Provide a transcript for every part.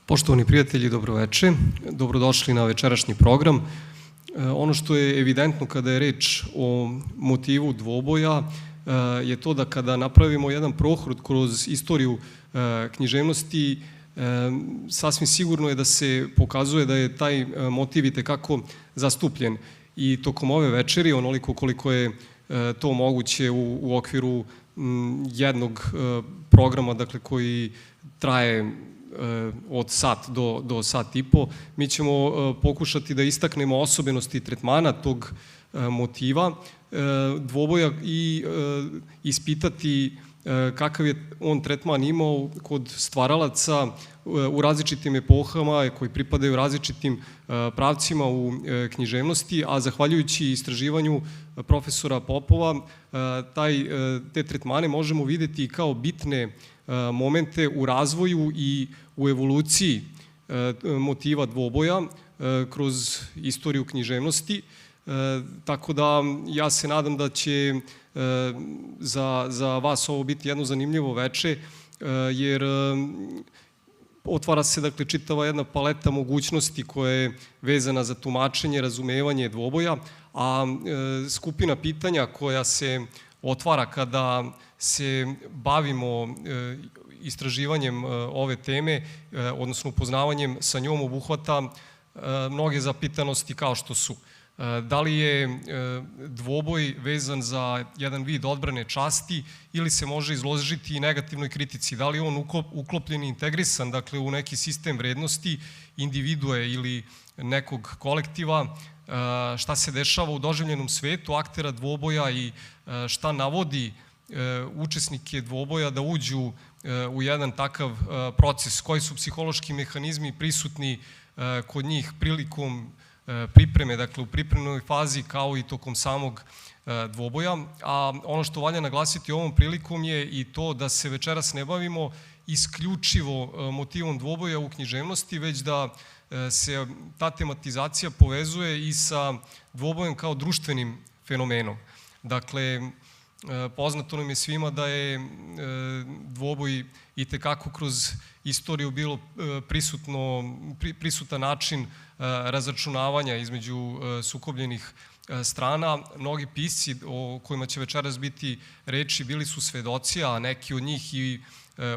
Poštovani prijatelji, dobroveče. Dobrodošli na večerašnji program. Ono što je evidentno kada je reč o motivu dvoboja je to da kada napravimo jedan prohod kroz istoriju književnosti, sasvim sigurno je da se pokazuje da je taj motiv i tekako zastupljen. I tokom ove večeri, onoliko koliko je to moguće u okviru jednog programa, dakle, koji traje od sat do sat i po, mi ćemo pokušati da istaknemo osobenosti tretmana tog motiva dvoboja i ispitati kakav je on tretman imao kod stvaralaca u različitim epohama koji pripadaju različitim pravcima u književnosti, a zahvaljujući istraživanju profesora Popova, te tretmane možemo videti kao bitne momente u razvoju i u evoluciji motiva dvoboja kroz istoriju književnosti. Tako da ja se nadam da će za vas ovo biti jedno zanimljivo veče, jer otvara se, dakle, čitava jedna paleta mogućnosti koja je vezana za tumačenje, razumevanje dvoboja, a skupina pitanja koja se otvara kada se bavimo istraživanjem ove teme, odnosno upoznavanjem sa njom, obuhvata mnoge zapitanosti kao što su: da li je dvoboj vezan za jedan vid odbrane časti ili se može izložiti i negativnoj kritici? Da li je on uklopljen i integrisan, dakle, u neki sistem vrednosti individue ili nekog kolektiva? Šta se dešava u doživljenom svetu aktera dvoboja i šta navodi učesnike dvoboja da uđu u jedan takav proces? Koji su psihološki mehanizmi prisutni kod njih prilikom pripreme, dakle u pripremnoj fazi kao i tokom samog dvoboja? A ono što valja naglasiti ovom prilikom je i to da se večeras ne bavimo isključivo motivom dvoboja u književnosti, već da se ta tematizacija povezuje i sa dvobojem kao društvenim fenomenom. Dakle, poznato nam je svima da je dvoboj i tekako kroz istoriju bilo prisutan način razračunavanja između sukobljenih strana. Mnogi pisci o kojima će večeras biti reči bili su svedoci, a neki od njih i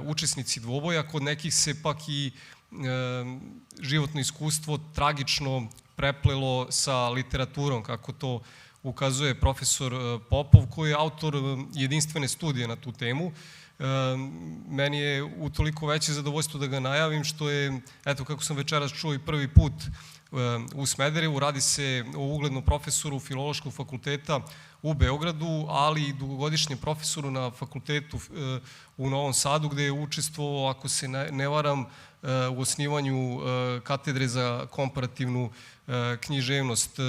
učesnici dvoboja. Kod nekih se pak i životno iskustvo tragično preplelo sa literaturom, kako to ukazuje profesor Popov, koji je autor jedinstvene studije na tu temu. Meni je utoliko veće zadovoljstvo da ga najavim, što je, eto, kako sam večeras čuo, i prvi put u Smederevu. Radi se o uglednom profesoru Filološkog fakulteta u Beogradu, ali i dugogodišnjem profesoru na fakultetu u Novom Sadu, gde je učestvovao, ako se ne varam, u osnivanju katedre za komparativnu književnost.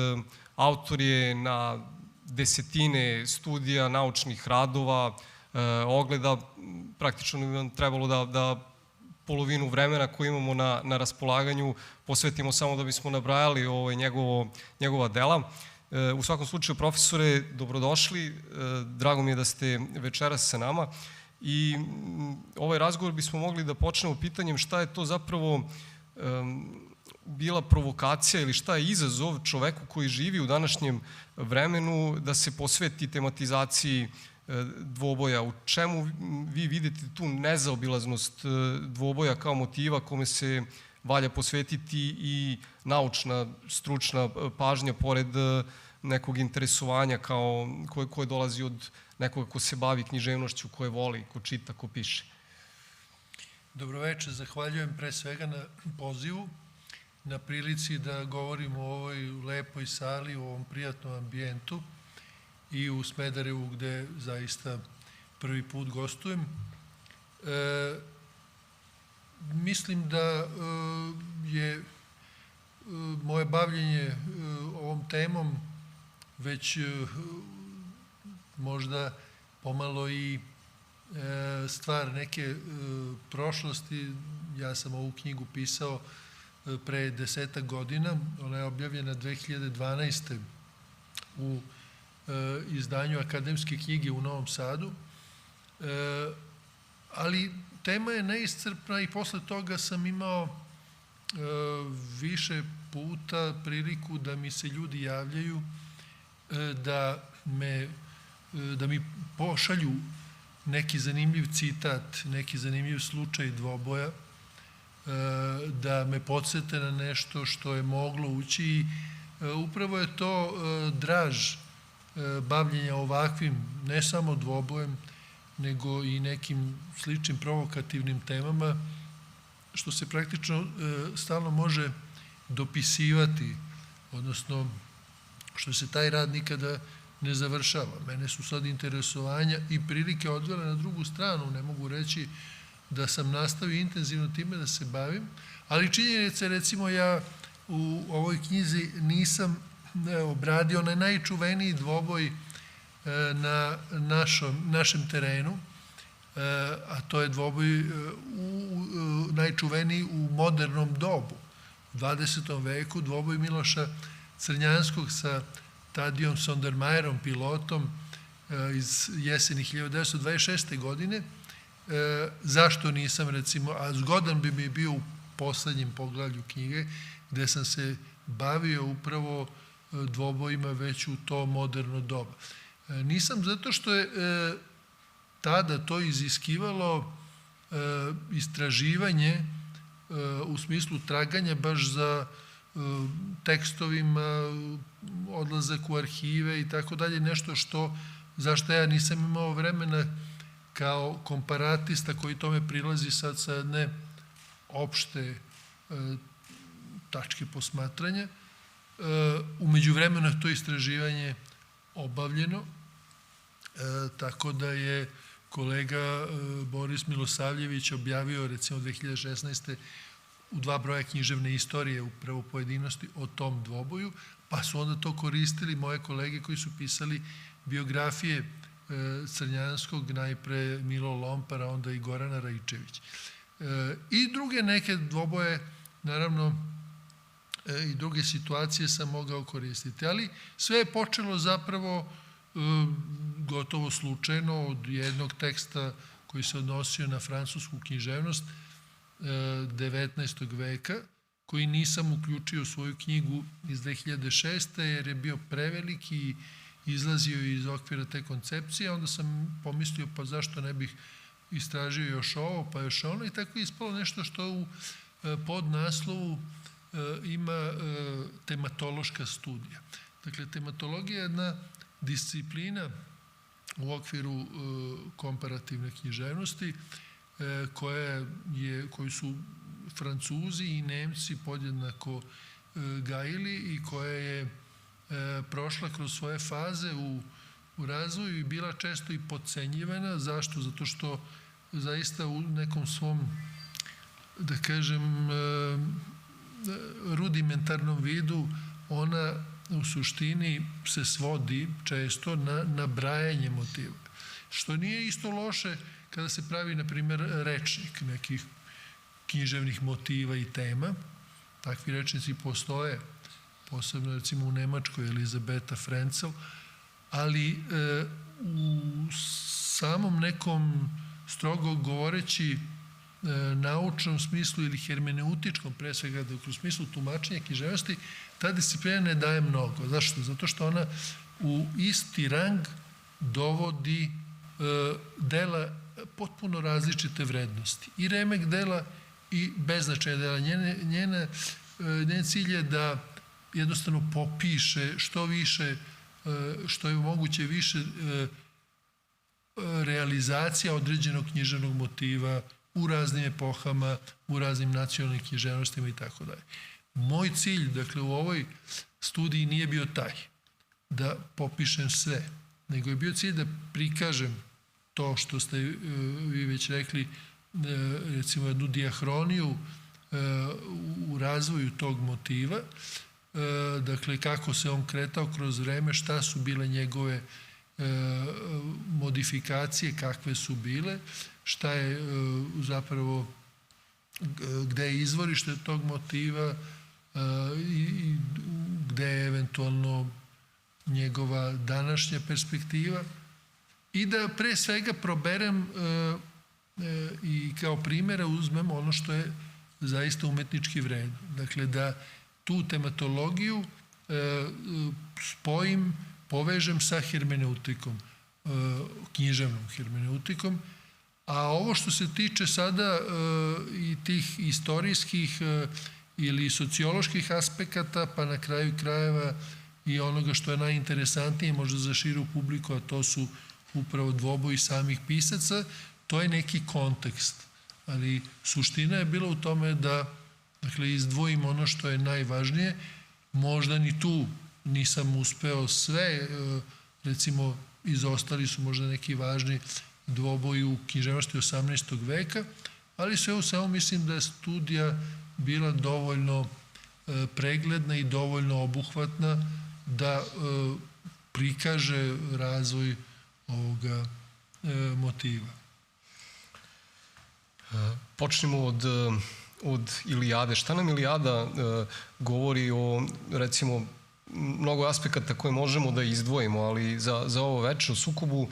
Autor je na desetine studija, naučnih radova, ogleda. Praktično bi vam trebalo da polovinu vremena koju imamo na raspolaganju posvetimo samo da bismo nabrajali njegova dela. U svakom slučaju, profesore, dobrodošli. Drago mi je da ste večeras sa nama. I ovaj razgovor bismo mogli da počnemo pitanjem šta je to zapravo bila provokacija ili šta je izazov čoveku koji živi u današnjem vremenu da se posveti tematizaciji dvoboja. U čemu vi vidite tu nezaobilaznost dvoboja kao motiva kome se valja posvetiti i naučna, stručna pažnja pored nekog interesovanja koje dolazi od nekoga ko se bavi književnošću, koje voli, ko čita, ko piše? Dobroveče, zahvaljujem pre svega na pozivu, na prilici da govorimo o ovoj lepoj sali, u ovom prijatnom ambijentu i u Smederevu, gde zaista prvi put gostujem. Mislim da je moje bavljenje ovom temom već možda pomalo i stvar neke prošlosti. Ja sam ovu knjigu pisao pre 10 godina. Ona je objavljena 2012. u izdanju Akademske knjige u Novom Sadu. Ali tema je neiscrpna i posle toga sam imao više puta priliku da mi se ljudi javljaju, da mi pošalju neki zanimljiv citat, neki zanimljiv slučaj dvoboja, da me podsete na nešto što je moglo ući i upravo je to draž bavljenja ovakvim, ne samo dvobojem, nego i nekim sličnim provokativnim temama, što se praktično stalno može dopisivati, odnosno što se taj rad nikada ne završava. Mene su sad interesovanja i prilike odvele na drugu stranu, ne mogu reći da sam nastavio intenzivno time da se bavim, ali činjenica je, recimo, ja u ovoj knjizi nisam obradio onaj najčuveniji dvoboj na našem terenu, a to je dvoboj najčuveniji u modernom dobu, u 20. veku, dvoboj Miloša Crnjanskog sa Tadijom Sondermajerom, pilotom iz jeseni 1926. godine. Zašto nisam, recimo, a zgodan bi mi bio u poslednjem poglavlju knjige, gde sam se bavio upravo dvobojima već u to moderno doba. Nisam zato što je tada to iziskivalo istraživanje u smislu traganja baš za tekstovima, odlazak u arhive i tako dalje, nešto zašto ja nisam imao vremena kao komparatista koji tome prilazi sad sa jedne opšte tačke posmatranja. Umeđu vremenu je to istraživanje obavljeno, tako da je kolega Boris Milosavljević objavio, recimo 2016. u 2 broja književne istorije, upravo pojedinosti o tom dvoboju, pa su onda to koristili moje kolege koji su pisali biografije Crnjanskog, najpre Milo Lompara, onda i Gorana Raičević. I druge neke dvoboje, naravno, i druge situacije sam mogao koristiti, ali sve je počelo zapravo gotovo slučajno od jednog teksta koji se odnosio na francusku književnost 19. veka, koji nisam uključio u svoju knjigu iz 2006. jer je bio prevelik i izlazio iz okvira te koncepcije. Onda sam pomislio, pa zašto ne bih istražio još ovo, pa još ono, i tako je ispalo nešto što u podnaslovu ima tematološka studija. Dakle, tematologija je jedna disciplina u okviru komparativne književnosti koju su Francuzi i Nemci podjednako gajili i koja je prošla kroz svoje faze u razvoju i bila često i podcenjivana. Zašto? Zato što zaista u nekom svom, da kažem, rudimentarnom vidu ona u suštini se svodi često na nabrajanje motiva. Što nije isto loše kada se pravi, na primjer, rečnik nekih književnih motiva i tema. Takvi rečnici postoje, posebno recimo u Nemačkoj, Elizabeta Frenzel, ali u samom nekom strogo govoreći naučnom smislu ili hermeneutičkom, pre svega u smislu tumačenja književnosti, ta disciplina ne daje mnogo. Zašto? Zato što ona u isti rang dovodi dela potpuno različite vrednosti. I remek dela i beznačajna dela. Njen cilj je da jednostavno popiše što više, što je moguće više realizacija određenog književnog motiva u raznim epohama, u raznim nacionalnim književnostima i tako dalje. Moj cilj, dakle, u ovoj studiji nije bio taj da popišem sve, nego je bio cilj da prikažem to što ste vi već rekli, recimo jednu dijahroniju u razvoju tog motiva, dakle, kako se on kretao kroz vreme, šta su bile njegove modifikacije, kakve su bile, šta je zapravo, gde je izvorište tog motiva i gde je eventualno njegova današnja perspektiva i da pre svega proberem i kao primjera uzmem ono što je zaista umetnički vredni. Dakle, da tu tematologiju spojim, povežem sa hermeneutikom, književnom hermeneutikom, a ovo što se tiče sada i tih istorijskih ili socioloških aspekata, pa na kraju krajeva i onoga što je najinteresantnije možda za širu publiku, a to su upravo dvoboji samih pisaca, to je neki kontekst. Ali suština je bila u tome da, dakle, izdvojim ono što je najvažnije. Možda ni tu nisam uspeo sve, recimo izostali su možda neki važni dvoboji u književnosti 18. veka, ali sve u svemu mislim da je studija bila dovoljno pregledna i dovoljno obuhvatna da prikaže razvoj ovoga motiva. Počnemo od Ilijade. Šta nam Ilijada govori o, recimo, mnogo aspekata koje možemo da izdvojimo, ali za ovo veče o sukobu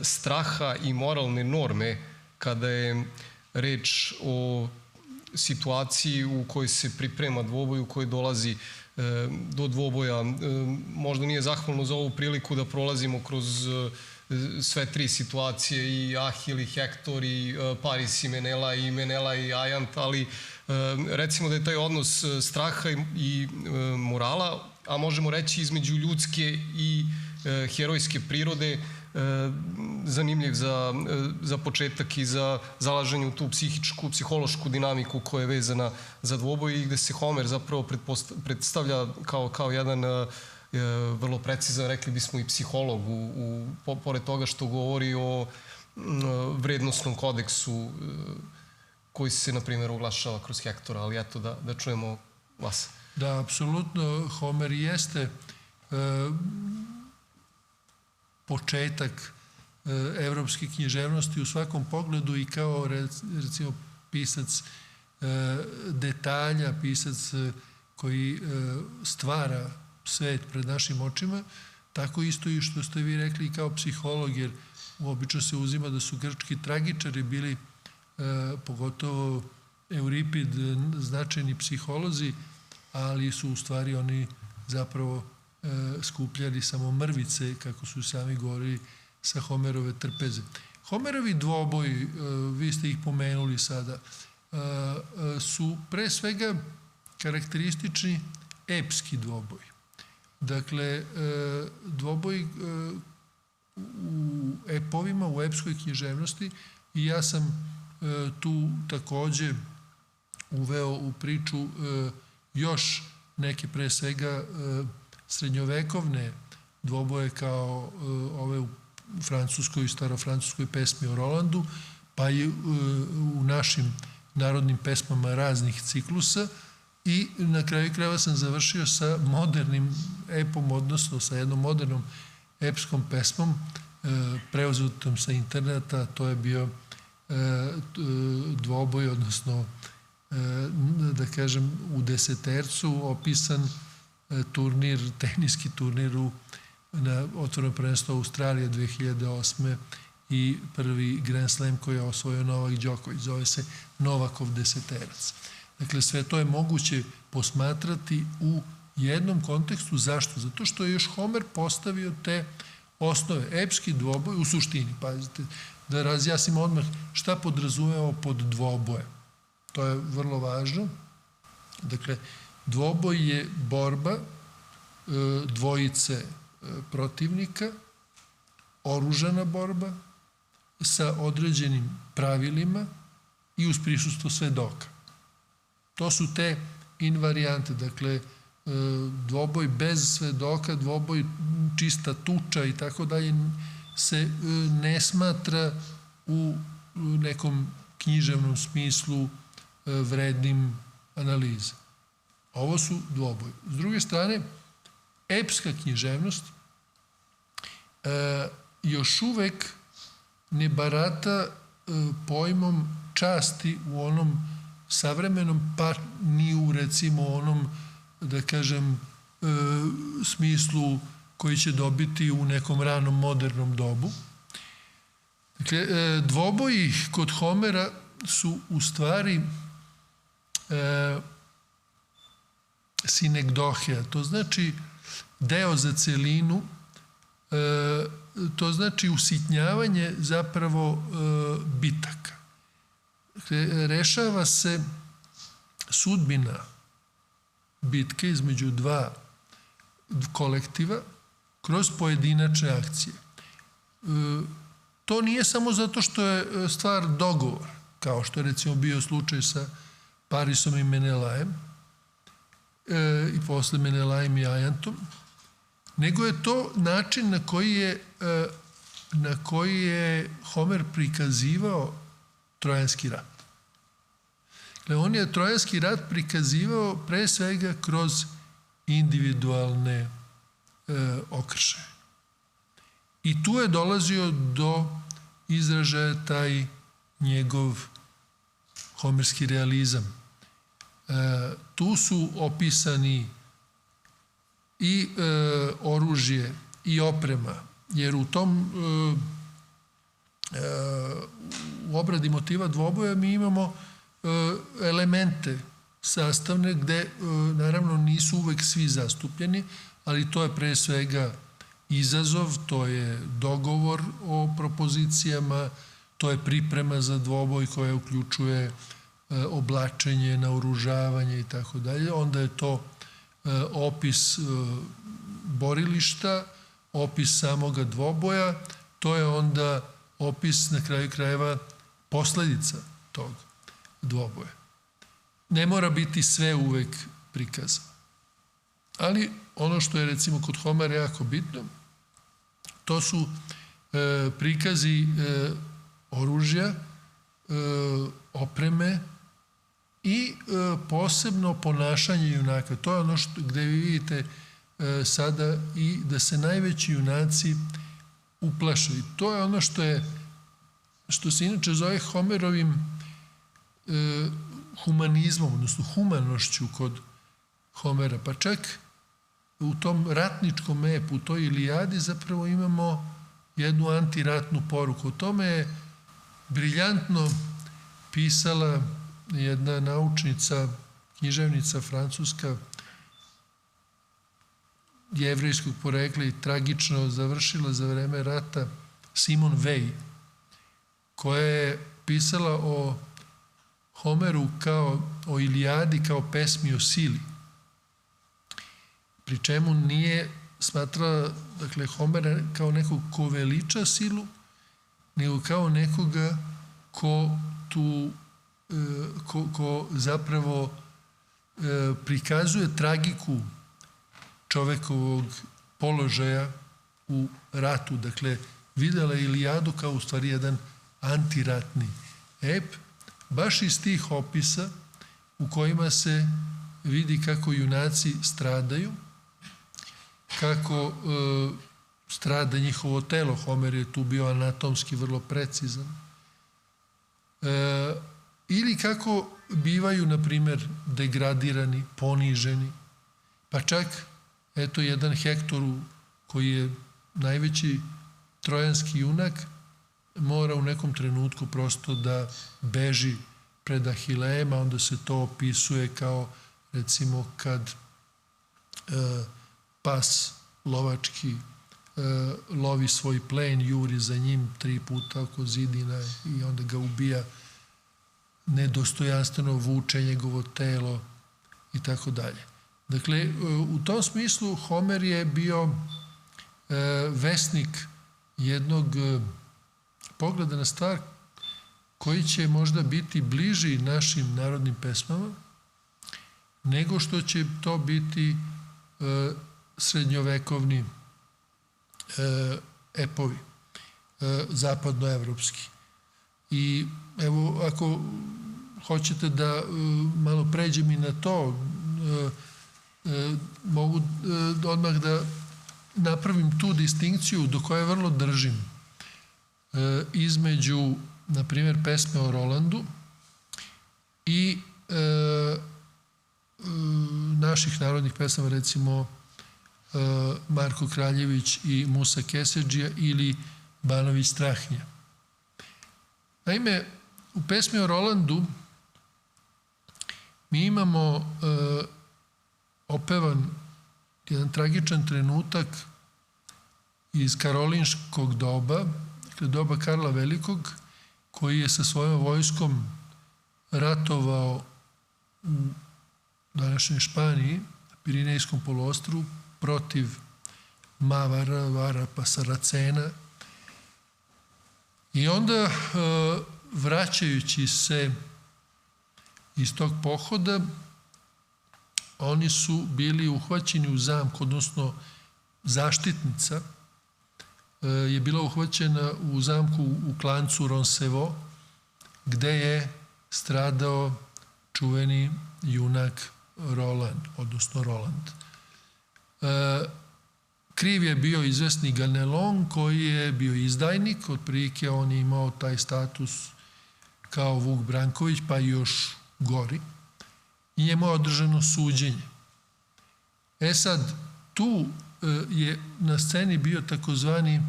straha i moralne norme kada je reč o situaciji u kojoj se priprema dvoboj, u kojoj dolazi do dvoboja. Možda nije zahvalno za ovu priliku da prolazimo kroz sve tri situacije, i Ahil, i Hektor, i Paris, i Menela, i Ajant, ali recimo da je taj odnos straha i morala, a možemo reći između ljudske i herojske prirode, zanimljiv za početak i za zalaženje u tu psihološku dinamiku koja je vezana za dvoboj i gde se Homer zapravo predstavlja kao jedan vrlo precizan, rekli bismo, i psiholog, pored toga što govori o vrednostnom kodeksu koji se, na primjer, oglašava kroz Hektora, ali eto da čujemo vas. Da, apsolutno, Homer jeste početak evropske književnosti u svakom pogledu i kao, recimo, pisac detalja, pisac koji stvara svet pred našim očima, tako isto i što ste vi rekli i kao psiholog, jer obično se uzima da su grčki tragičari bili, pogotovo Euripid, značajni psiholozi, ali su u stvari oni zapravo skupljali samo mrvice, kako su sami govorili, sa Homerove trpeze. Homerovi dvoboji, vi ste ih pomenuli sada, su pre svega karakteristični epski dvoboj. Dakle, dvoboj u epovima, u epskoj književnosti, i ja sam tu takođe uveo u priču još neke pre svega srednjovekovne dvoboje kao ove u francuskoj, starofrancuskoj pesmi o Rolandu, pa i u našim narodnim pesmama raznih ciklusa, i na kraju krajeva sam završio sa modernim epom, odnosno sa jednom modernom epskom pesmom preuzetom sa interneta. To je bio dvoboj, odnosno da kažem u desetercu opisan turnir, teniski turnir na otvorenom prvenstvu Australije 2008. i prvi Grand Slam koji je osvojio Novak Đoković. Zove se Novakov deseterac. Dakle, sve to je moguće posmatrati u jednom kontekstu. Zašto? Zato što je još Homer postavio te osnove. Epski dvoboj, u suštini, pazite, da razjasnimo odmah šta podrazumemo pod dvoboje. To je vrlo važno. Dakle, dvoboj je borba dvojice protivnika, oružana borba sa određenim pravilima i uz prisustvo svedoka. To su te invarijante, dakle, dvoboj bez svedoka, dvoboj čista tuča i tako dalje se ne smatra u nekom književnom smislu vrednim analize. Ovo su dvoboje. S druge strane, epska književnost još uvek ne barata pojmom časti u onom savremenom, pa ni u, recimo, onom, da kažem, smislu koji će dobiti u nekom ranom modernom dobu. Dakle, dvoboji kod Homera su u stvari sinekdohija, to znači deo za celinu, to znači usitnjavanje zapravo bitaka. Rešava se sudbina bitke između dva kolektiva kroz pojedinačne akcije. To nije samo zato što je stvar dogovor, kao što je recimo bio slučaj sa Parisom i Menelajem, i posle Menelajem i Ajantom, nego je to način na koji je Homer prikazivao Trojanski rat. Dakle, on je Trojanski rat prikazivao pre svega kroz individualne okršaje. I tu je dolazio do izražaja taj njegov homerski realizam. Tu su opisani i oružje i oprema, jer u tom u obradi motiva dvoboja mi imamo elemente sastavne gde naravno nisu uvek svi zastupljeni, ali to je pre svega izazov, to je dogovor o propozicijama, to je priprema za dvoboj koja uključuje oblačenje, naoružavanje i tako dalje. Onda je to opis borilišta, opis samoga dvoboja, to je onda opis na kraju krajeva posledica tog dvoboja. Ne mora biti sve uvek prikazano. Ali ono što je recimo kod Homera jako bitno, to su prikazi oružja, opreme i posebno ponašanje junaka. To je ono gde vi vidite sada i da se najveći junaci uplašaju. To je ono što se inače zove Homerovim humanizmom, odnosno humanošću kod Homera. Pa čak u tom ratničkom epu, u toj Ilijadi zapravo imamo jednu antiratnu poruku. O tome je briljantno pisala jedna naučnica, književnica francuska, jevrejskog porekla i tragično završila za vreme rata, Simone Weil, koja je pisala o Homeru o Ilijadi kao pesmi o sili. Pri čemu nije smatrala, dakle, Homera kao nekog ko veliča silu, nego kao nekoga ko zapravo prikazuje tragiku čovekovog položaja u ratu. Dakle, videla je Ilijadu kao u stvari jedan antiratni ep, baš iz tih opisa u kojima se vidi kako junaci stradaju, kako strada njihovo telo. Homer je tu bio anatomski vrlo precizan. Ili kako bivaju, na primer, degradirani, poniženi. Pa čak, eto, jedan Hektor koji je najveći trojanski junak, mora u nekom trenutku prosto da beži pred Ahilejem, a onda se to opisuje kao, recimo, kad pas lovački lovi svoj plen, juri za njim 3 puta oko zidina i onda ga ubija, nedostojanstveno vuče njegovo telo i tako dalje. Dakle, u tom smislu Homer je bio vesnik jednog pogleda na stvar koji će možda biti bliži našim narodnim pesmama nego što će to biti srednjovekovni epovi, zapadnoevropski. I evo, ako hoćete da malo pređem i na to, mogu odmah da napravim tu distinkciju do koje vrlo držim između, na primjer, pesme o Rolandu i naših narodnih pesama, recimo Marko Kraljević i Musa Kesedžija ili Banović Strahnja. Naime, u pesmi o Rolandu mi imamo opevan jedan tragičan trenutak iz karolinškog doba, dakle doba Karla Velikog, koji je sa svojom vojskom ratovao u današnjoj Španiji, na Pirinejskom poluostrvu, protiv Mavara, Varapa, Saracena. I onda, vraćajući se iz tog pohoda, oni su bili uhvaćeni u zamku, odnosno zaštitnica je bila uhvaćena u zamku u klancu Roncevaux, gde je stradao čuveni junak Roland, odnosno Roland. Kriv je bio izvesni Ganelon, koji je bio izdajnik, otprilike on je imao taj status kao Vuk Branković, pa i još gori. I njemu je održano suđenje. Sad, tu je na sceni bio takozvani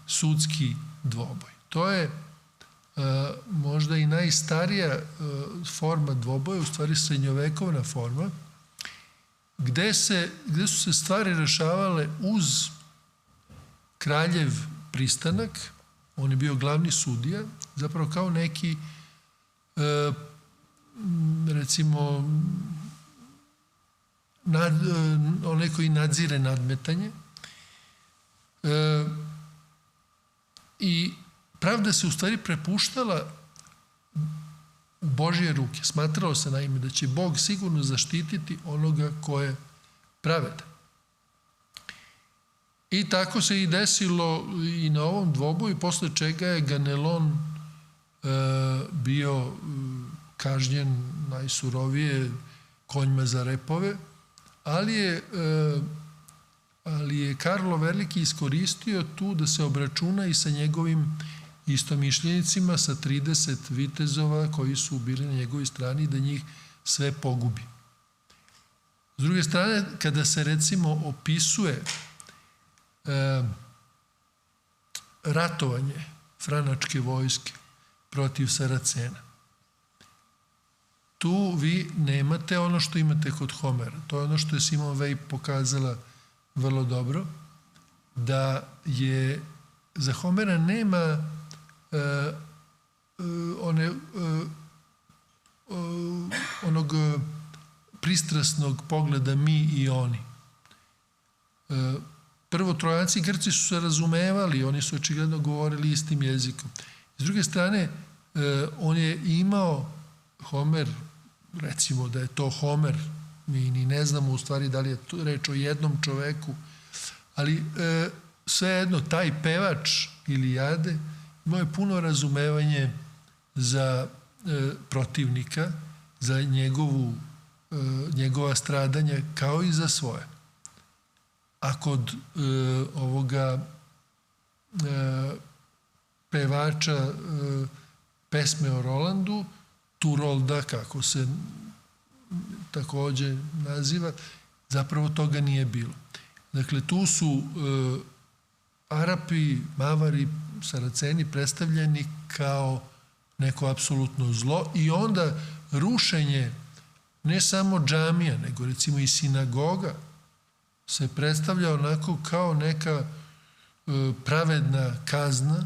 sudski dvoboj. To je možda i najstarija forma dvoboja, u stvari srednjovekovna forma, gde su se stvari rešavale uz kraljev pristanak. On je bio glavni sudija, zapravo kao neki recimo onaj koji nadzire nadmetanje. I pravda se u stvari prepuštala u Božje ruke. Smatralo se naime da će Bog sigurno zaštititi onoga ko je pravedan. I tako se i desilo i na ovom dvoboju, posle čega je Ganelon bio kažnjen najsurovije konjima za repove, ali je Karlo Veliki iskoristio tu da se obračuna i sa njegovim istomišljenicima, sa 30 vitezova koji su bili na njegovoj strani, da njih sve pogubi. S druge strane, kada se recimo opisuje ratovanje franačke vojske protiv Saracena, tu vi nemate ono što imate kod Homera. To je ono što je Simone Weil pokazala vrlo dobro, da je za Homera nema onog pristrasnog pogleda mi i oni. Prvo, Trojanci i Grci su se razumevali, oni su očigledno govorili istim jezikom. S druge strane, on je imao Homer, recimo da je to Homer, mi ni ne znamo u stvari da li je reč o jednom čoveku, ali svejedno, taj pevač Ilijade imao je puno razumevanje za protivnika, za njegova stradanja, kao i za svoje. A kod ovoga pevača pesme o Rolandu, Turolda, kako se takođe naziva, zapravo toga nije bilo. Dakle, tu su Arapi, Mavari, Saraceni predstavljeni kao neko apsolutno zlo i onda rušenje ne samo džamija, nego recimo i sinagoga se predstavlja onako kao neka pravedna kazna,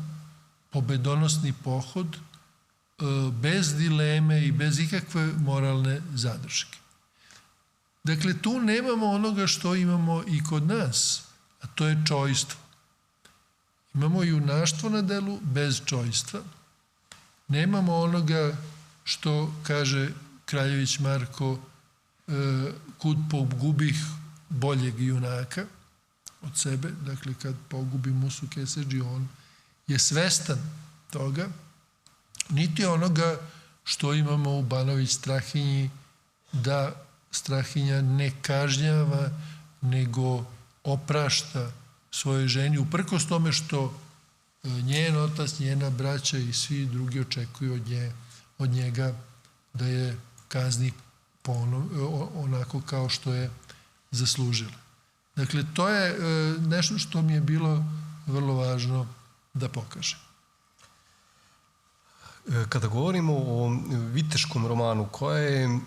pobedonosni pohod, bez dileme i bez ikakve moralne zadrške. Dakle, tu nemamo onoga što imamo i kod nas, a to je čojstvo. Imamo junaštvo na delu bez čojstva. Nemamo onoga što kaže Kraljević Marko, kud pogubih boljeg junaka od sebe, dakle kad pogubi Musu Keseđi, on je svestan toga, niti onoga što imamo u Banović Strahinji, da Strahinja ne kažnjava, nego oprašta svojoj ženi, uprkos tome što njen otac, njena braća i svi drugi očekuju od njega da je kazni onako kao što je zaslužila. Dakle, to je nešto što mi je bilo vrlo važno da pokažem. Kada govorimo o viteškom romanu, koja je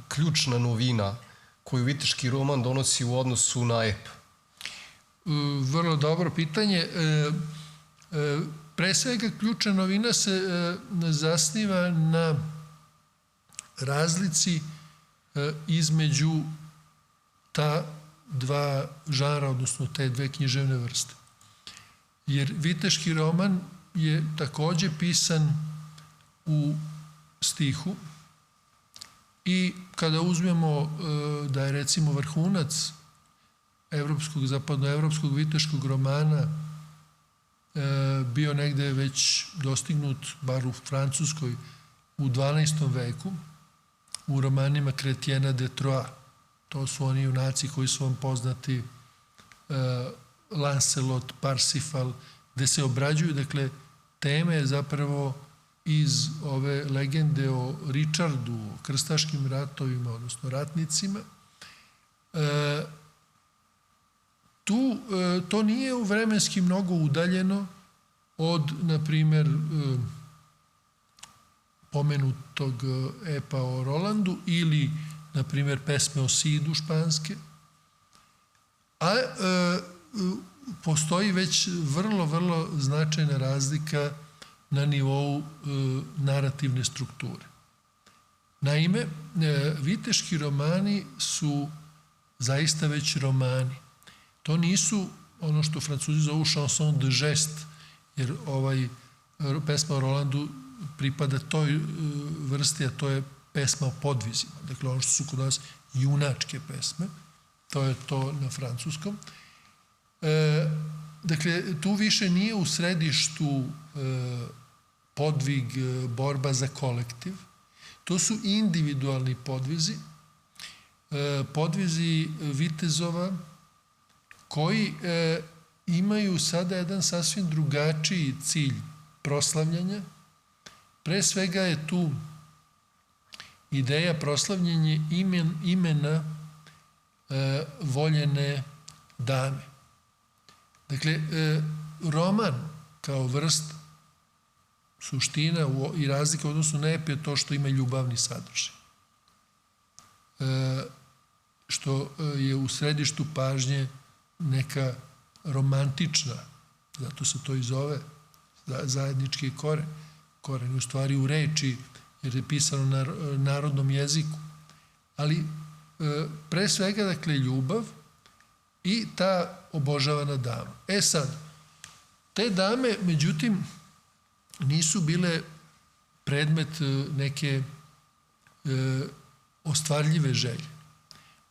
ključna novina koju viteški roman donosi u odnosu na ep? Vrlo dobro pitanje. Pre svega, ključna novina se zasniva na razlici između ta dva žanra, odnosno te dve književne vrste. Jer viteški roman je takođe pisan u stihu i kada uzmemo da je recimo vrhunac zapadnoevropskog viteškog romana bio negde već dostignut, bar u Francuskoj, u 12. veku, u romanima Chrétiena de Troyes. To su oni junaci koji su vam poznati, Lancelot, Parsifal, gde se obrađuju, dakle, teme zapravo iz ove legende o Richardu, o krstaškim ratovima, odnosno ratnicima. To nije vremenski mnogo udaljeno od, na primer, pomenutog epa o Rolandu ili, na primer, pesme o Sidu španske. A postoji već vrlo značajna razlika na nivou narativne strukture. Naime, viteški romani su zaista već romani. To nisu ono što Francuzi zovu chanson de geste, jer pesma o Rolandu pripada toj vrsti, a to je pesma o podvizima. Dakle, ono što su kod nas junačke pesme, to je to na francuskom. Dakle, tu više nije u središtu podvig, borba za kolektiv. To su individualni podvizi, podvizi vitezova koji imaju sada jedan sasvim drugačiji cilj proslavljanja. Pre svega je tu ideja proslavljanja imena voljene dame. Dakle, roman kao vrst, suština i razlika u odnosu na ep je to što ima ljubavni sadržaj. Što je u središtu pažnje neka romantična, zato se to i zove zajednički koren. Koren je u stvari u reči, jer je pisano na narodnom jeziku. Ali pre svega, dakle, ljubav i ta obožavana dama. Sad, te dame, međutim, nisu bile predmet neke ostvarljive želje.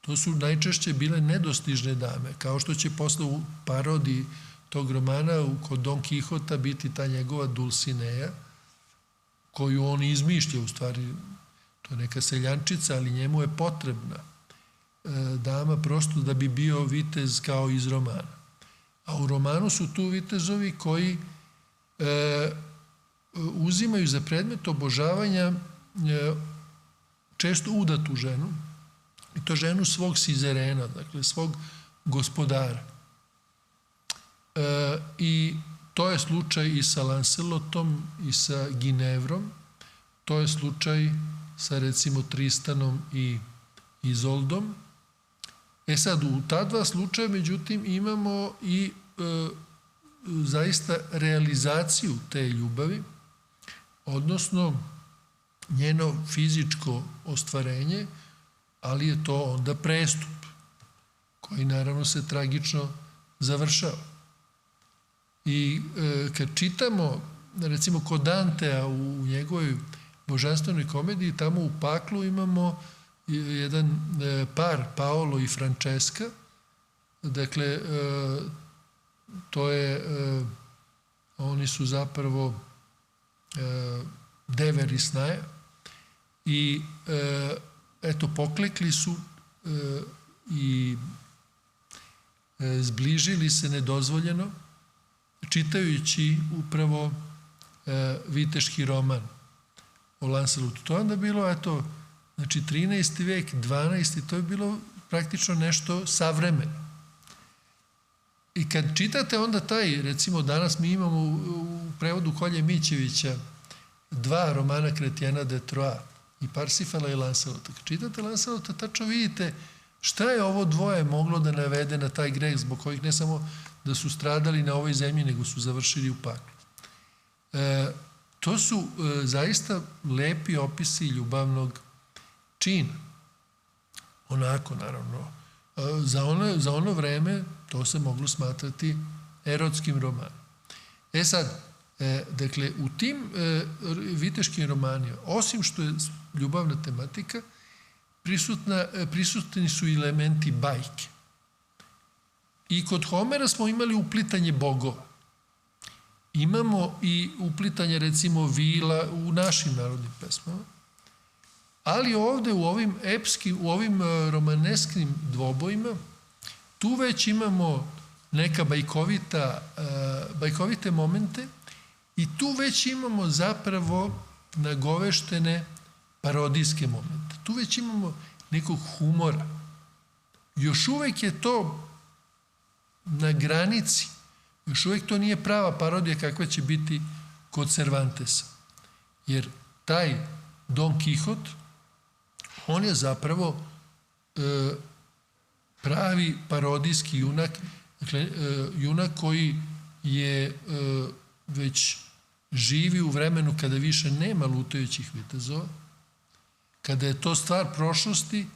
To su najčešće bile nedostižne dame, kao što će posle u parodiji tog romana kod Don Quixota biti ta njegova Dulcinea, koju on izmišlja, u stvari, to je neka seljančica, ali njemu je potrebna dama prosto da bi bio vitez kao iz romana. A u romanu su tu vitezovi koji uzimaju za predmet obožavanja često udatu ženu, i to ženu svog sizerena, dakle svog gospodara. I to je slučaj i sa Lancelotom i sa Ginevrom, to je slučaj sa, recimo, Tristanom i Izoldom. Sad, u ta dva slučaja, međutim, imamo i zaista realizaciju te ljubavi, odnosno njeno fizičko ostvarenje, ali je to onda prestup, koji naravno se tragično završava. I kad čitamo, recimo, kod Dantea u njegovoj božanstvenoj komediji, tamo u paklu imamo jedan par, Paolo i Francesca. Dakle, to je, oni su zapravo Dever i Snaja i eto, poklekli su i zbližili se nedozvoljeno, čitajući upravo viteški roman o Lancelotu. To je onda bilo, eto, znači 13. vek, 12. to je bilo praktično nešto savremeno. I kad čitate onda taj, recimo danas mi imamo u prevodu Kolje Mićevića 2 romana Chrétiena de Troyes, i Parsifala i Lancelota. Kad čitate Lancelota, tačno vidite šta je ovo dvoje moglo da navede na taj greh, zbog kojih ne samo da su stradali na ovoj zemlji, nego su završili u paklu. To su zaista lepi opisi ljubavnog čina. Onako, naravno. Za ono vreme to se moglo smatrati erotskim romanom. Sad, dakle, u tim viteškim romanima, osim što je ljubavna tematika, prisutni su elementi bajke. I kod Homera smo imali uplitanje bogova. Imamo i uplitanje, recimo, vila u našim narodnim pesmama, ali ovde u ovim romanesknim dvobojima, tu već imamo neka bajkovite momente i tu već imamo zapravo nagoveštene parodijske momente. Tu već imamo nekog humora. Još uvek je to na granici. Još uvek to nije prava parodija kakva će biti kod Cervantesa. Jer taj Don Quixote, on je zapravo pravi parodijski junak, dakle, junak koji je već živi u vremenu kada više nema lutajućih vitezova, kada je to stvar prošlosti,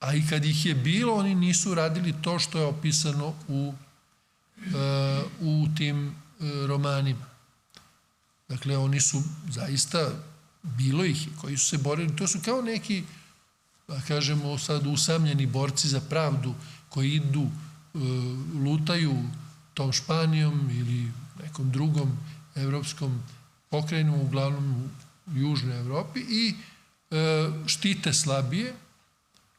a i kad ih je bilo, oni nisu radili to što je opisano u tim romanima. Dakle, oni su zaista, bilo ih koji su se borili, to su kao neki, da kažemo sad, usamljeni borci za pravdu koji idu, lutaju tom Španijom ili nekom drugom evropskom pokrajinom, uglavnom u Južnoj Evropi, i štite slabije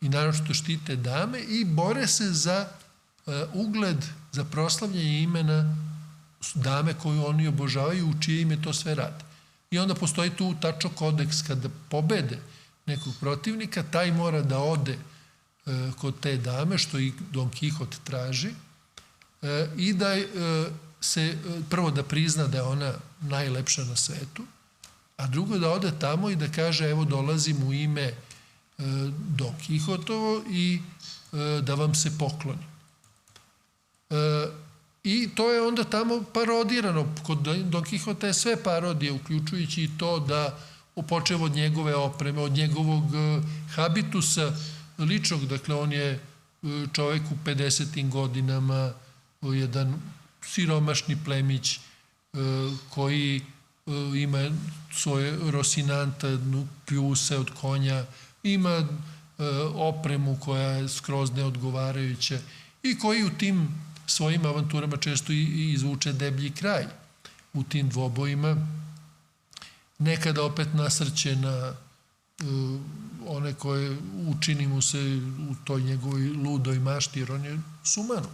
i naročito štite dame i bore se za ugled, za proslavljanje imena dame koju oni obožavaju, u čije ime to sve rade. I onda postoji tu tačno kodeks, kada pobede nekog protivnika, taj mora da ode kod te dame, što i Don Quixote traži, i da se prvo da prizna da je ona najlepša na svetu, a drugo da ode tamo i da kaže evo dolazim u ime Don Quixotovo i da vam se poklonim. I to je onda tamo parodirano. Kod Don Quixota je sve parodije, uključujući i to da počev od njegove opreme, od njegovog habitusa ličnog, dakle on je čovek u 50. godinama, jedan siromašni plemić koji ima svoje Rosinanta, pljuse od konja, ima opremu koja je skroz neodgovarajuća i koji u tim svojim avanturama često i izvuče deblji kraj u tim dvobojima. Nekada opet nasrće na one koje učini mu se u toj njegovoj ludoj mašti, jer on je sumanut.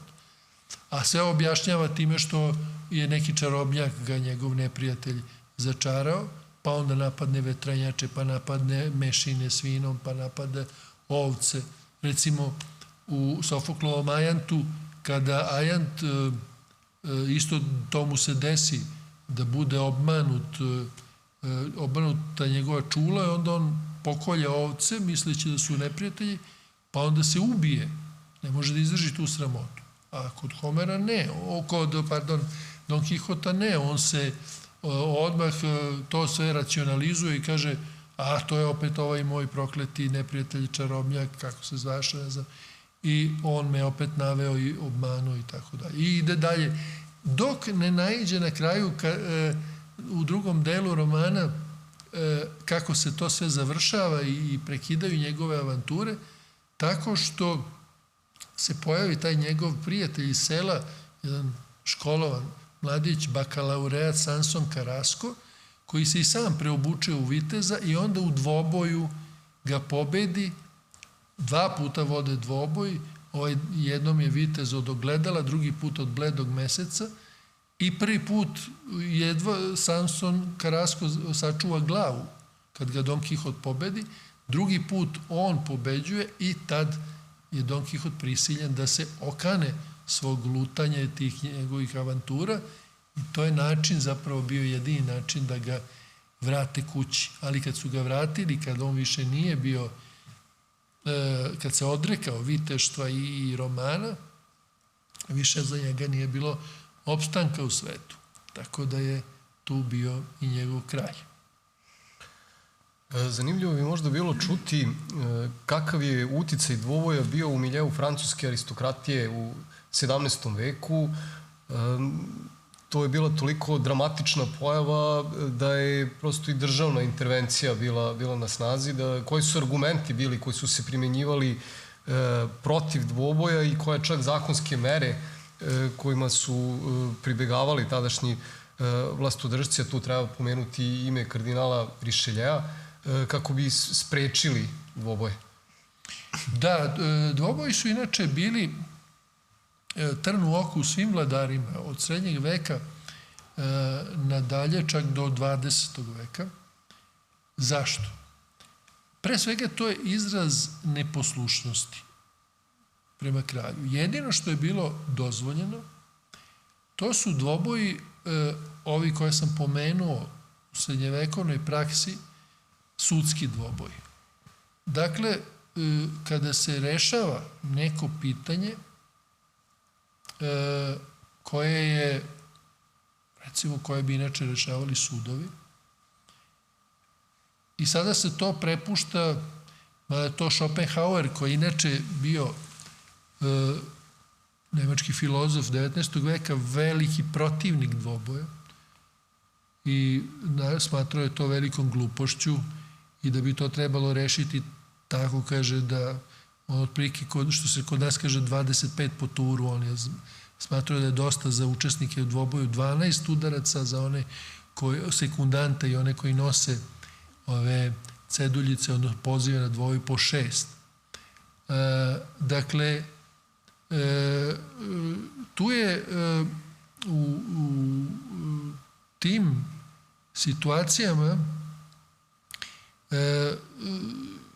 A sve objašnjava time što je neki čarobnjak ga njegov neprijatelj začarao, pa onda napadne vetranjače, pa napadne mešine s vinom, pa napadne ovce. Recimo u Sofoklovom Ajantu, kada Ajant, isto to mu se desi da bude obmanuta njegova čula, onda on pokolje ovce misleći da su neprijatelji, pa onda se ubije. Ne može da izdrži tu sramotu. A kod Homera ne, Don Quixota ne, on se odmah to sve racionalizuje i kaže, a to je opet ovaj moj prokleti neprijatelj čarobnjak, kako se zvaše, ne znam, i on me opet naveo i obmanuo i tako dalje. I ide dalje. Dok ne naiđe na kraju u drugom delu romana kako se to sve završava i prekidaju njegove avanture, tako što se pojavi taj njegov prijatelj iz sela, jedan školovan mladić, bakalaureat Sanson Carrasco, koji se i sam preobuče u viteza i onda u dvoboju ga pobedi. 2 puta vode dvoboj, jednom je vitez od ogledala, drugi put od bledog meseca i prvi put jedva Sanson Carrasco sačuva glavu kad ga Don Quixote pobedi, drugi put on pobeđuje i tad je Don Quixote prisiljen da se okane svog lutanja i tih njegovih avantura i to je način, zapravo bio jedini način da ga vrate kući. Ali kad su ga vratili, kad on više nije bio, kad se odrekao viteštva i romana, više za njega nije bilo opstanka u svetu. Tako da je tu bio i njegov kraj. Zanimljivo bi možda bilo čuti kakav je uticaj dvoboja bio u miljeu francuske aristokratije u 17. veku. To je bila toliko dramatična pojava da je prosto i državna intervencija bila na snazi. Koji su argumenti bili koji su se primjenjivali protiv dvoboja i koje čak zakonske mere kojima su pribegavali tadašnji vlastodržci, a tu treba pomenuti ime kardinala Richelieu, kako bi sprečili dvoboje? Da, dvoboji su inače bili trn u oku svim vladarima od srednjeg veka nadalje, čak do 20. veka. Zašto? Pre svega to je izraz neposlušnosti prema kralju. Jedino što je bilo dozvoljeno, to su dvoboji, ovi koje sam pomenuo u srednjevekovnoj praksi, sudski dvoboji. Dakle, kada se rešava neko pitanje koje je, recimo, koje bi inače rešavali sudovi, i sada se to prepušta, to Schopenhauer, koji inače bio nemački filozof 19. veka, veliki protivnik dvoboja i smatrao je to velikom glupošću i da bi to trebalo rešiti tako, kaže, da otprilike, što se kod nas kaže, 25 po turu. On je smatrao da je dosta za učesnike u dvoboju 12 udaraca, za one sekundante i one koji nose ove ceduljice, odnosno pozive na dvoboj, po 6. Dakle, tu je u tim situacijama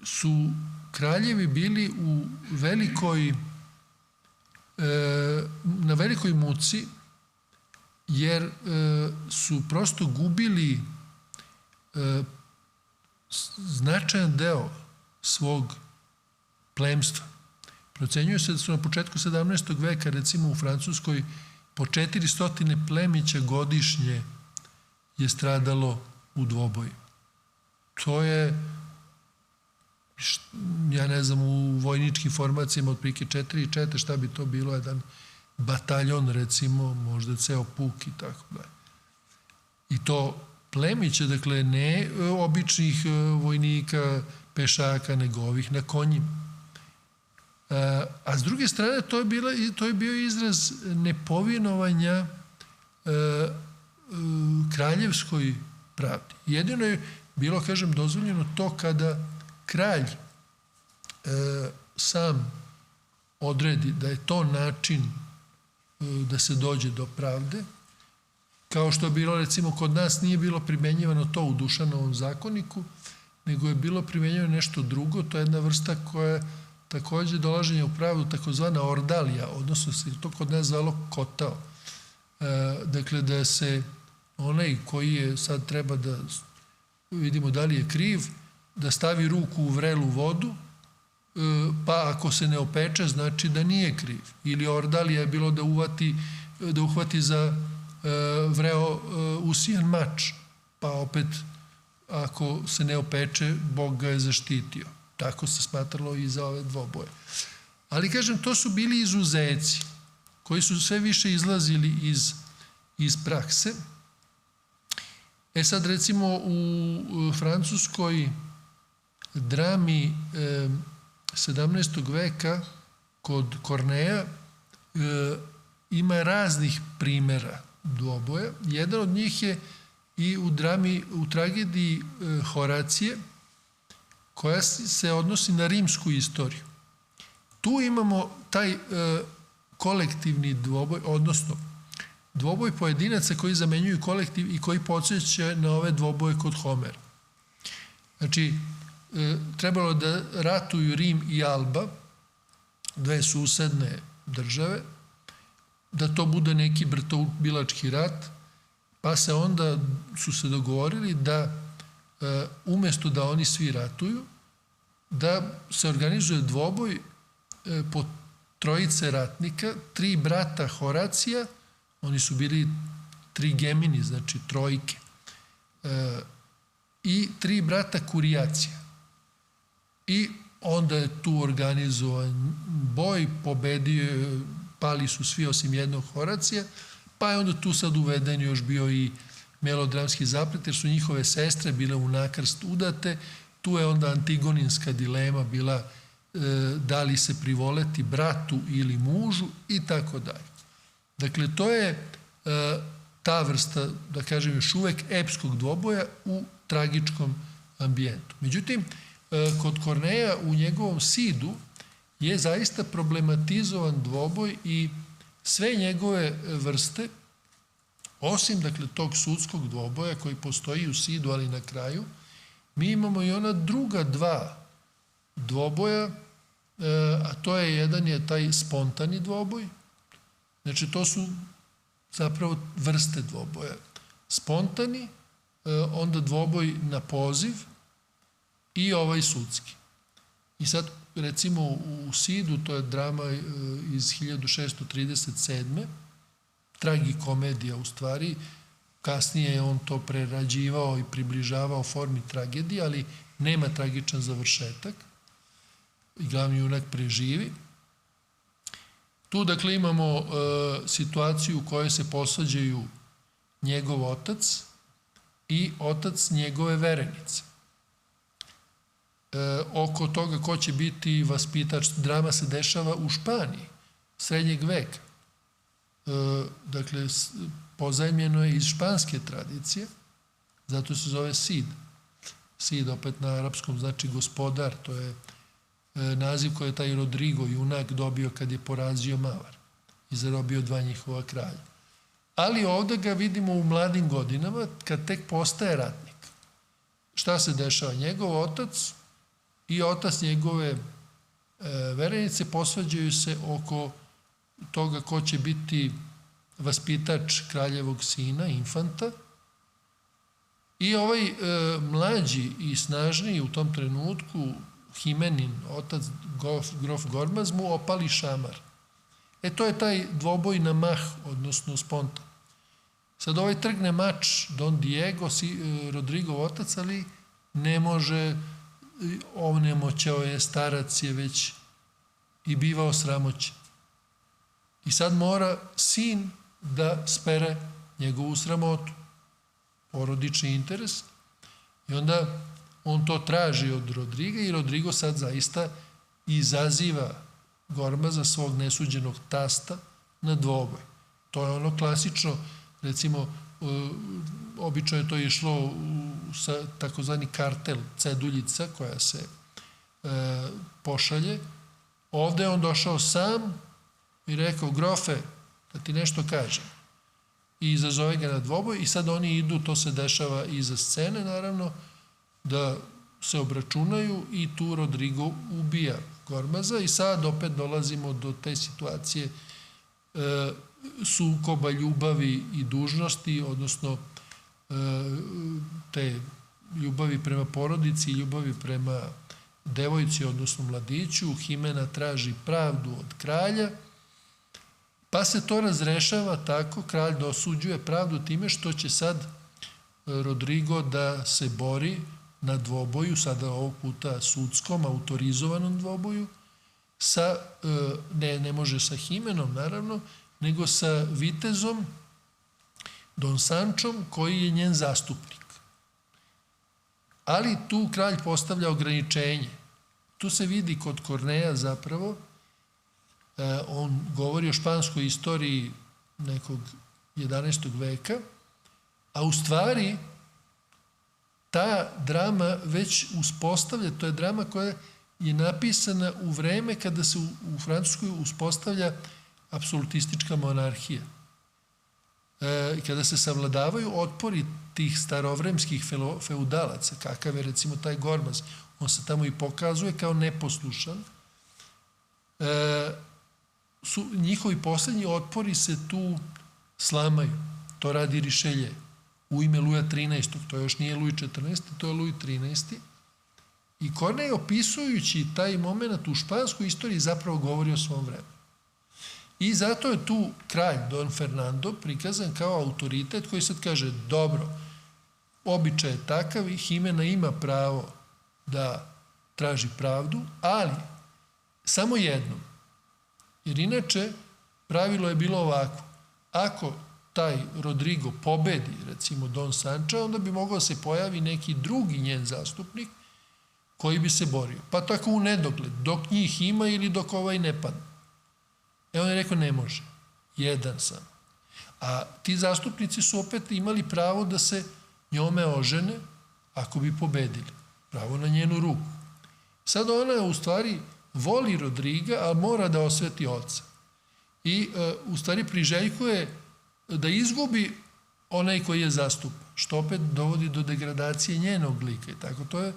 su kraljevi bili na velikoj muci, jer su prosto gubili značajan deo svog plemstva. Procenjuje se da su na početku 17. veka, recimo u Francuskoj, po 400 plemića godišnje je stradalo u dvoboju. To je, ja ne znam, u vojničkim formacijama otprilike 4 šta bi to bilo, jedan bataljon, recimo, možda ceo puk i tako dalje. I to plemića, dakle, ne običnih vojnika, pešaka, nego ovih na konjima. A s druge strane, to je bio izraz nepovinovanja kraljevskoj pravdi. Jedino je bilo, kažem, dozvoljeno to kada kralj sam odredi da je to način da se dođe do pravde, kao što je bilo, recimo, kod nas nije bilo primenjivano to u Dušanovom zakoniku, nego je bilo primenjivano nešto drugo, to je jedna vrsta koja takođe dolaženje u pravdu, takozvana ordalija, odnosno se to kod nas zvalo kotao. Dakle, da se onaj koji je sad treba da vidimo da li je kriv, da stavi ruku u vrelu vodu, pa ako se ne opeče, znači da nije kriv. Ili ordalija je bilo da uhvati za vreo usijan mač, pa opet ako se ne opeče, Bog ga je zaštitio. Tako se smatralo i za ove dvoboje. Ali, kažem, to su bili izuzeci koji su sve više izlazili iz prakse. Sad, recimo, u francuskoj drami 17. veka kod Corneja ima raznih primera dvoboja. Jedan od njih je i u tragediji Horacije, koja se odnosi na rimsku istoriju. Tu imamo taj kolektivni dvoboj, odnosno dvoboj pojedinaca koji zamenjuju kolektiv i koji podsjeća na ove dvoboje kod Homera. Znači, trebalo da ratuju Rim i Alba, dve susedne države, da to bude neki bratoubilački rat, pa su se dogovorili da umjesto da oni svi ratuju, da se organizuje dvoboj po trojice ratnika, 3 brata Horacija, oni su bili trigemini, znači trojke, i 3 brata Kurijacija. I onda je tu organizovan boj, pobedio, pali su svi osim jednog Horacija, pa je onda tu sad uveden još bio i melodramski zaplet, jer su njihove sestre bile u nakrst udate, tu je onda antigoninska dilema bila da li se privoleti bratu ili mužu i tako dalje. Dakle, to je ta vrsta, da kažem, još uvek epskog dvoboja u tragičkom ambijentu. Međutim, kod Korneja u njegovom Sidu je zaista problematizovan dvoboj i sve njegove vrste, osim, dakle, tog sudskog dvoboja koji postoji u Sidu, ali na kraju, mi imamo i ona druga 2 dvoboja, a to je jedan je taj spontani dvoboj, znači to su zapravo vrste dvoboja. Spontani, onda dvoboj na poziv i ovaj sudski. I sad, recimo, u Sidu, to je drama iz 1637. Tragikomedija u stvari, kasnije je on to prerađivao i približavao formi tragedije, ali nema tragičan završetak i glavni junak preživi. Tu, dakle, imamo situaciju u kojoj se posvađaju njegov otac i otac njegove verenice. Oko toga ko će biti vaspitač, drama se dešava u Španiji, srednjeg veka. Dakle, pozajmljeno je iz španske tradicije, zato se zove Cid. Cid, opet na arapskom, znači gospodar, to je naziv koji je taj Rodrigo, junak, dobio kad je porazio Mavar i zarobio 2 njihova kralja. Ali ovdje ga vidimo u mladim godinama, kad tek postaje ratnik. Šta se dešava? Njegov otac i otac njegove verenice posvađaju se oko toga ko će biti vaspitač kraljevog sina, infanta, i ovaj mlađi i snažniji u tom trenutku, Himenin, otac grof Gormaz, mu opali šamar. To je taj dvoboj na mah, odnosno spontan. Sad ovaj trgne mač Don Diego, Rodrigov otac, ali ne može, onemoćao je, starac je već i bivao sramoćen. I sad mora sin da spere njegovu sramotu, porodični interes, i onda on to traži od Rodriga i Rodrigo sad zaista izaziva Gormaza, svog nesuđenog tasta, na dvoboj. To je ono klasično, recimo, obično je to išlo sa takozvani kartel, ceduljica koja se pošalje. Ovde je on došao sam i rekao, grofe, da ti nešto kažem. I izazove ga na dvoboj i sad oni idu, to se dešava iza scene, naravno, da se obračunaju i tu Rodrigo ubija Gormaza i sad opet dolazimo do te situacije sukoba ljubavi i dužnosti, odnosno te ljubavi prema porodici i ljubavi prema devojci, odnosno mladiću. Himena traži pravdu od kralja, pa se to razrešava tako, kralj dosuđuje pravdu time što će sad Rodrigo da se bori na dvoboju, sada ovog puta sudskom, autorizovanom dvoboju, sa, ne može sa Himenom, naravno, nego sa vitezom Don Sančom, koji je njen zastupnik. Ali tu kralj postavlja ograničenje. Tu se vidi kod Korneja zapravo, on govori o španskoj istoriji nekog 11. veka, a u stvari ta drama već uspostavlja, to je drama koja je napisana u vreme kada se u Francuskoj uspostavlja apsolutistička monarhija. Kada se savladavaju otpori tih starovremskih feudalaca, kakav je recimo taj Gormaz, on se tamo i pokazuje kao neposlušan, njihovi poslednji otpori se tu slamaju. To radi Richelieu. u ime Luja XIII. To još nije Luj XIV, to je Luj XIII. I Kornej, opisujući taj moment u španskoj istoriji, zapravo govori o svom vremenu. I zato je tu kralj Don Fernando prikazan kao autoritet koji sad kaže, dobro, običaj je takav i Jimena ima pravo da traži pravdu, ali samo jednom. Jer inače, pravilo je bilo ovako. Ako taj Rodrigo pobedi, recimo Don Sancha, onda bi mogao se pojavi neki drugi njen zastupnik koji bi se borio. Pa tako u nedogled, dok njih ima ili dok ovaj ne padne. On je rekao, ne može. Jedan sam. A ti zastupnici su opet imali pravo da se njome ožene ako bi pobedili. Pravo na njenu ruku. Sad ona u stvari voli Rodriga, ali mora da osveti oca. I u stvari priželjkuje da izgubi onaj koji je zastupa, što opet dovodi do degradacije njenog lika. I tako, to je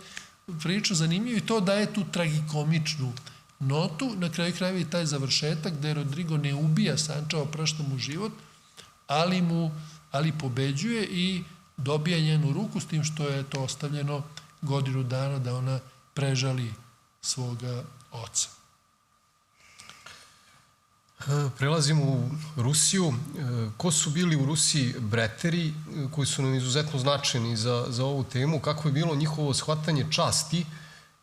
priča zanimljiva i to daje tu tragikomičnu notu, na kraju krajeva i taj završetak gde Rodrigo ne ubija Sancha, oprašta mu život, ali pobeđuje i dobija njenu ruku, s tim što je to ostavljeno godinu dana da ona prežali svoga oca. Prelazimo u Rusiju. Ko su bili u Rusiji breteri koji su nam izuzetno značajni za ovu temu? Kako je bilo njihovo shvatanje časti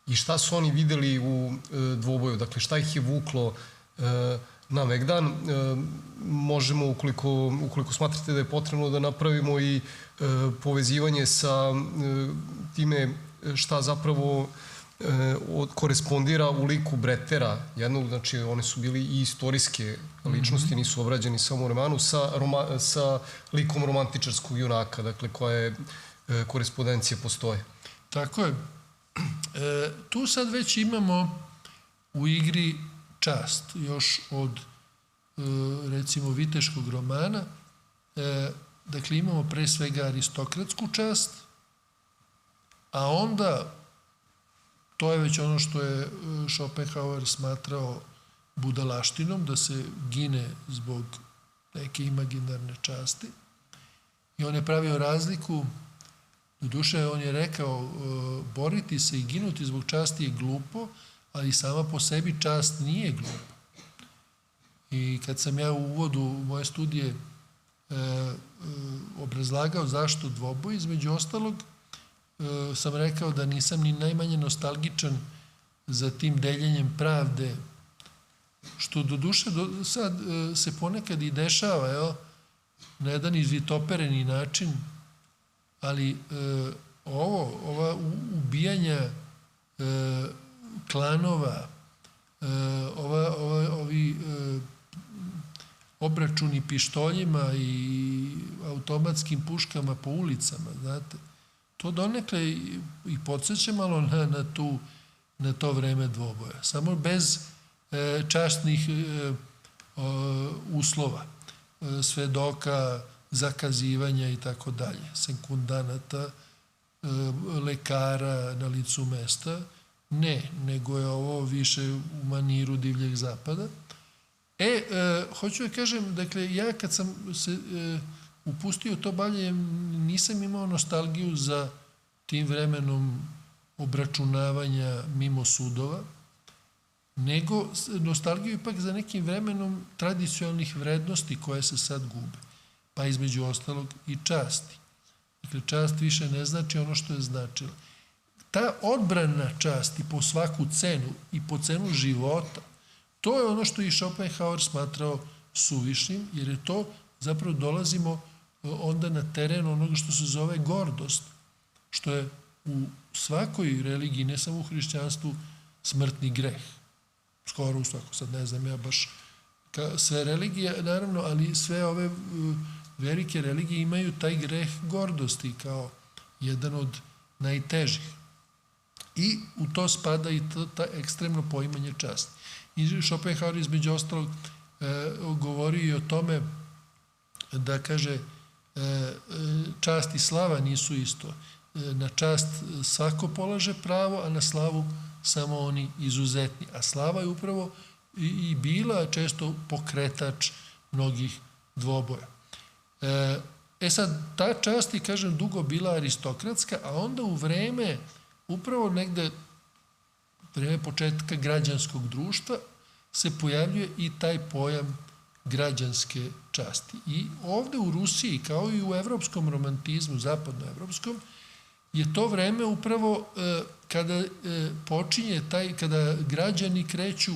i šta su oni videli u dvoboju? Dakle, šta ih je vuklo na Megdan? Možemo, ukoliko smatrate da je potrebno, da napravimo i povezivanje sa time šta zapravo korespondira u liku bretera jednog, znači one su bili i istorijske ličnosti, nisu obrađeni samo u romanu, sa likom romantičarskog junaka, dakle koja je korespondencija postoje. Tako je. Tu sad već imamo u igri čast, još od recimo viteškog romana, dakle imamo pre svega aristokratsku čast, a onda to je već ono što je Schopenhauer smatrao budalaštinom, da se gine zbog neke imaginarne časti. I on je pravio razliku, doduše on je rekao, boriti se i ginuti zbog časti je glupo, ali sama po sebi čast nije glupa. I kad sam ja u uvodu moje studije obrazlagao zašto dvoboj, između ostalog, sam rekao da nisam ni najmanje nostalgičan za tim deljenjem pravde, što do duše sad se ponekad i dešava, na jedan izvitopereni način, ali ova ubijanja klanova, ovi obračuni pištoljima i automatskim puškama po ulicama, znate, to donekle i podsjeća malo na to vreme dvoboja. Samo bez časnih uslova, svedoka, zakazivanja i tako dalje, sekundanata, lekara na licu mesta. Ne, nego je ovo više u maniru divljeg zapada. Hoću da kažem, dakle, ja kad sam se upustio to bavljenje, nisam imao nostalgiju za tim vremenom obračunavanja mimo sudova, nego nostalgiju ipak za nekim vremenom tradicionalnih vrednosti koje se sad gube, pa između ostalog i časti. Dakle, čast više ne znači ono što je značila. Ta odbrana časti po svaku cenu i po cenu života, to je ono što i Schopenhauer smatrao suvišnim, jer je to, zapravo dolazimo onda na teren onoga što se zove gordost, što je u svakoj religiji, ne samo u hrišćanstvu, smrtni greh. Skoro u svako, sad ne znam ja baš sve religije, naravno, ali sve ove velike religije imaju taj greh gordosti kao jedan od najtežih. I u to spada i ta ekstremno poimanje časti. I Schopenhauer između ostalog govori i o tome da kaže čast i slava nisu isto. Na čast svako polaže pravo, a na slavu samo oni izuzetni. A slava je upravo i bila često pokretač mnogih dvoboja. sad, ta čast je, kažem, dugo bila aristokratska, a onda u vreme, upravo negde, vreme početka građanskog društva, se pojavljuje i taj pojam građanske časti. I ovde u Rusiji, kao i u evropskom romantizmu, zapadnoevropskom, je to vreme upravo kada počinje kada građani kreću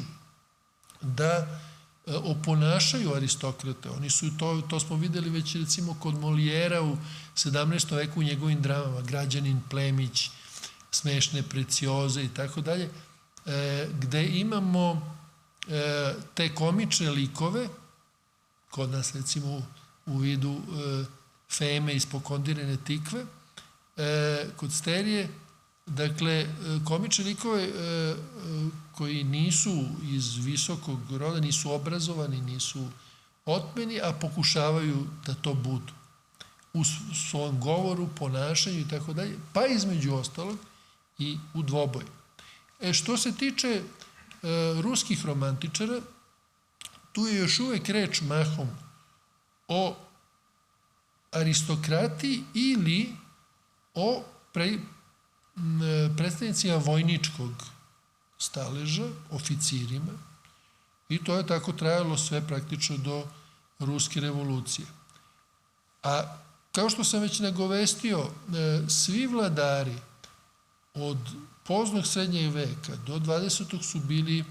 da oponašaju aristokrate. Oni su, to smo videli već recimo kod Molijera u 17. veku u njegovim dramama, Građanin, Plemić, Smešne precioze i tako dalje, gde imamo te komične likove, kod nas recimo u vidu Feme iz Pokondirene tikve, kod Sterije, dakle, komične likove koji nisu iz visokog roda, nisu obrazovani, nisu otmeni, a pokušavaju da to budu u svom govoru, ponašanju i tako dalje, pa između ostalog i u dvoboju. Što se tiče ruskih romantičara, tu je još uvek reč mahom o aristokratiji ili o predstavnicima vojničkog staleža, oficirima, i to je tako trajalo sve praktično do Ruske revolucije. A kao što sam već nagovestio, svi vladari od poznog srednjeg veka do 20. su bili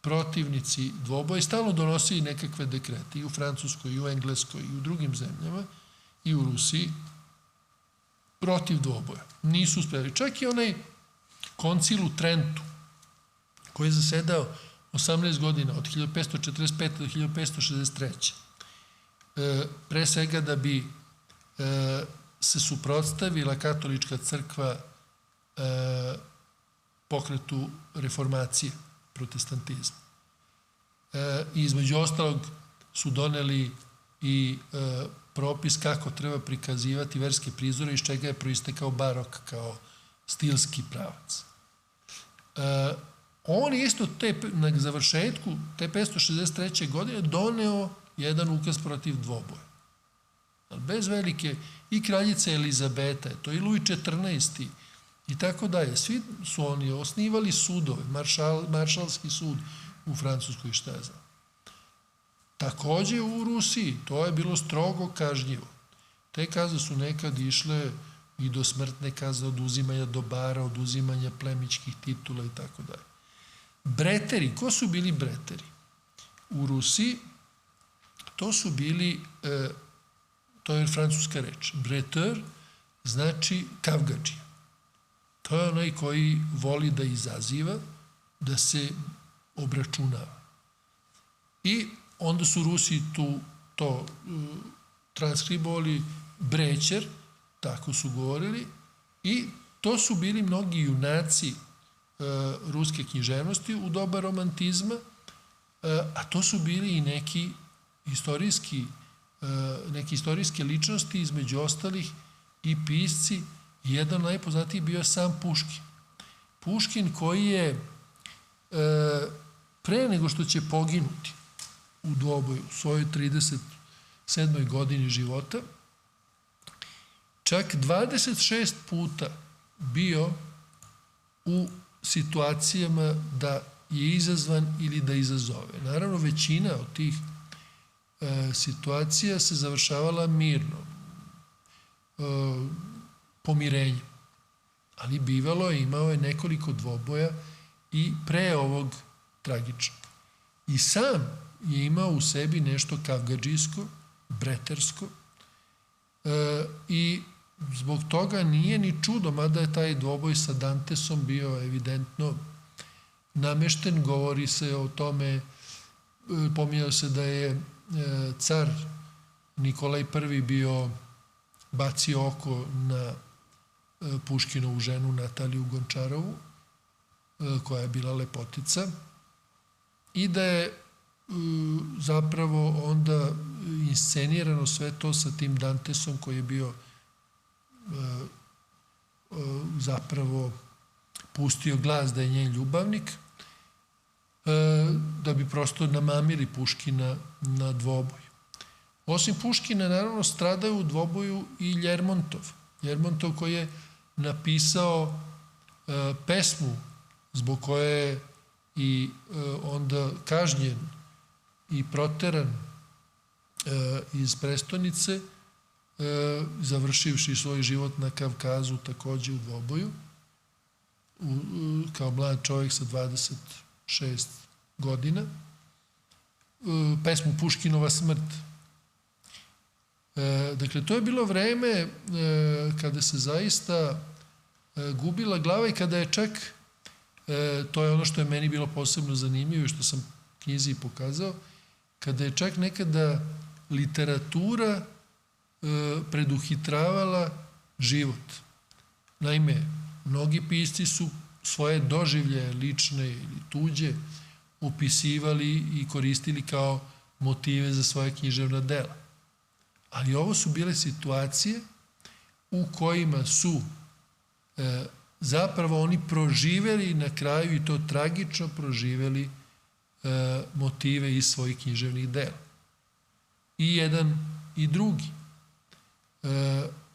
protivnici dvoboja i stalno donosili nekakve dekrete i u Francuskoj, i u Engleskoj, i u drugim zemljama, i u Rusiji, protiv dvoboja. Nisu uspeli. Čak i onaj koncil u Trentu, koji je zasedao 18 godina, od 1545. do 1563. Pre svega da bi se suprotstavila katolička crkva pokretu reformacije, protestantizma. I između ostalog su doneli i propis kako treba prikazivati verske prizore, iz čega je proistekao barok kao stilski pravac. On je isto na završetku te 563. godine doneo jedan ukaz protiv dvoboja. Bez velike, i kraljica Elizabeta, to i Luj XIV. I tako dalje. Svi su oni osnivali sudove, maršalski sud u Francuskoj i šta je znam. Takođe u Rusiji to je bilo strogo kažnjivo. Te kazne su nekad išle i do smrtne kazne, oduzimanja dobara, oduzimanja plemićkih titula i tako dalje. Breteri, ko su bili breteri? U Rusiji to su bili, to je francuska reč, breteur znači kavgadžija. To je onaj koji voli da izaziva, da se obračunava. I onda su Rusi to transkribovali brećer, tako su govorili, i to su bili mnogi junaci ruske književnosti u doba romantizma, a to su bili i neke istorijske ličnosti, između ostalih i pisci. Jedan od najpoznatijih bio je sam Puškin. Puškin koji je pre nego što će poginuti u dvoboju, u svojoj 37. godini života, čak 26 puta bio u situacijama da je izazvan ili da izazove. Naravno, većina od tih situacija se završavala mirno, pomirenjem. Ali bivalo je, imao je nekoliko dvoboja i pre ovog tragičnog. I sam je imao u sebi nešto kavgadžijsko, bretersko, i zbog toga nije ni čudo, mada je taj dvoboj sa Dantesom bio evidentno namešten. Govori se o tome, pominjao se da je car Nikolaj I bio bacio oko na Puškinovu ženu Nataliju Gončarovu, koja je bila lepotica, i da je zapravo onda inscenirano sve to sa tim Dantesom koji je bio zapravo pustio glas da je njen ljubavnik, da bi prosto namamili Puškina na dvoboj. Osim Puškina, naravno, stradaju u dvoboju i Ljermontov. Ljermontov koji je napisao pesmu zbog koje je i onda kažnjen i proteran iz prestonice, završivši svoj život na Kavkazu takođe u dvoboju, kao mlad čovjek sa 26 godina, pesmu Puškinova smrt. Dakle, to je bilo vreme kada se zaista gubila glava i kada je čak, to je ono što je meni bilo posebno zanimljivo i što sam knjizi pokazao, kada je čak nekada literatura preduhitravala život. Naime, mnogi pisci su svoje doživlje, lične ili tuđe, upisivali i koristili kao motive za svoje književna dela. Ali ovo su bile situacije u kojima su zapravo oni proživeli na kraju, i to tragično proživeli, motive iz svojih književnih dela. I jedan i drugi.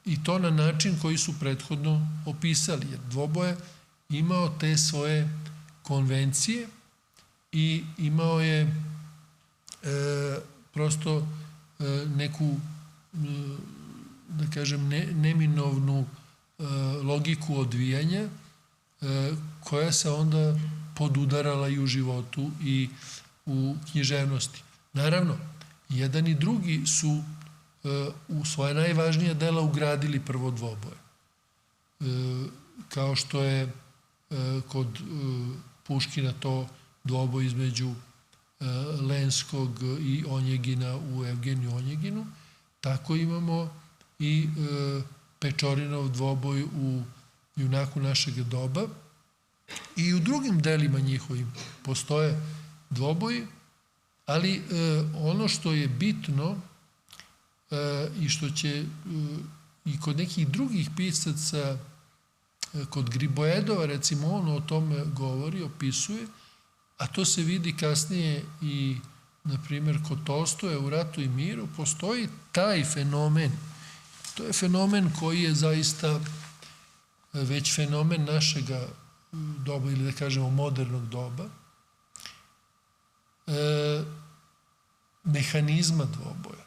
I to na način koji su prethodno opisali, jer dvoboje imao te svoje konvencije i imao je prosto neku, da kažem, neminovnu logiku odvijanja koja se onda podudarala i u životu i u književnosti. Naravno, jedan i drugi su u svoje najvažnije dela ugradili prvo dvoboje. Kao što je kod Puškina to dvoboj između Lenskog i Onjegina u Evgeniju Onjeginu, tako imamo i Pečorinov dvoboj u Junaku našeg doba. I u drugim delima njihovim postoje dvoboji, ali ono što je bitno i što će i kod nekih drugih pisaca, kod Gribojedova, recimo, on o tome govori, opisuje, a to se vidi kasnije i, na primjer, kod Tolstoja u Ratu i miru, postoji taj fenomen. To je fenomen koji je zaista već fenomen našega doba, ili da kažemo modernog doba, mehanizma dvoboja.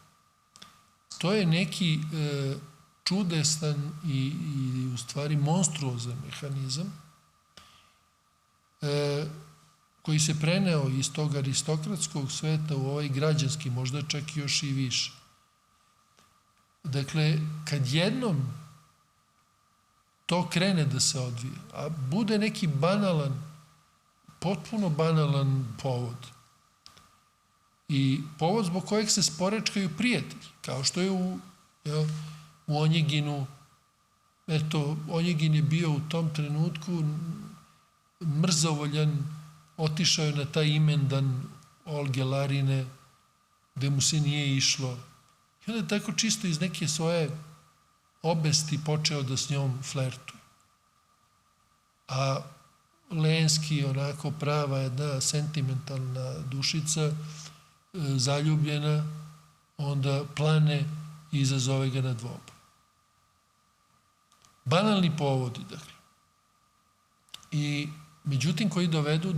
To je neki čudesan i u stvari monstruozan mehanizam koji se preneo iz tog aristokratskog sveta u ovaj građanski, možda čak još i više. Dakle, kad jednom to krene da se odvije, a bude neki banalan, potpuno banalan povod, i povod zbog kojeg se sporečkaju prijatelji, kao što je u Onjeginu. Eto, Onjegin je bio u tom trenutku mrzovoljan, otišao je na taj imendan Olge Larine, gde mu se nije išlo. I onda je tako čisto iz neke svoje obesti počeo da s njom flertuje. A Lenski, onako prava jedna sentimentalna dušica, zaljubljena, onda plane i izazove ga na dvoboj. Banalni povodi, dakle. I međutim, koji dovedu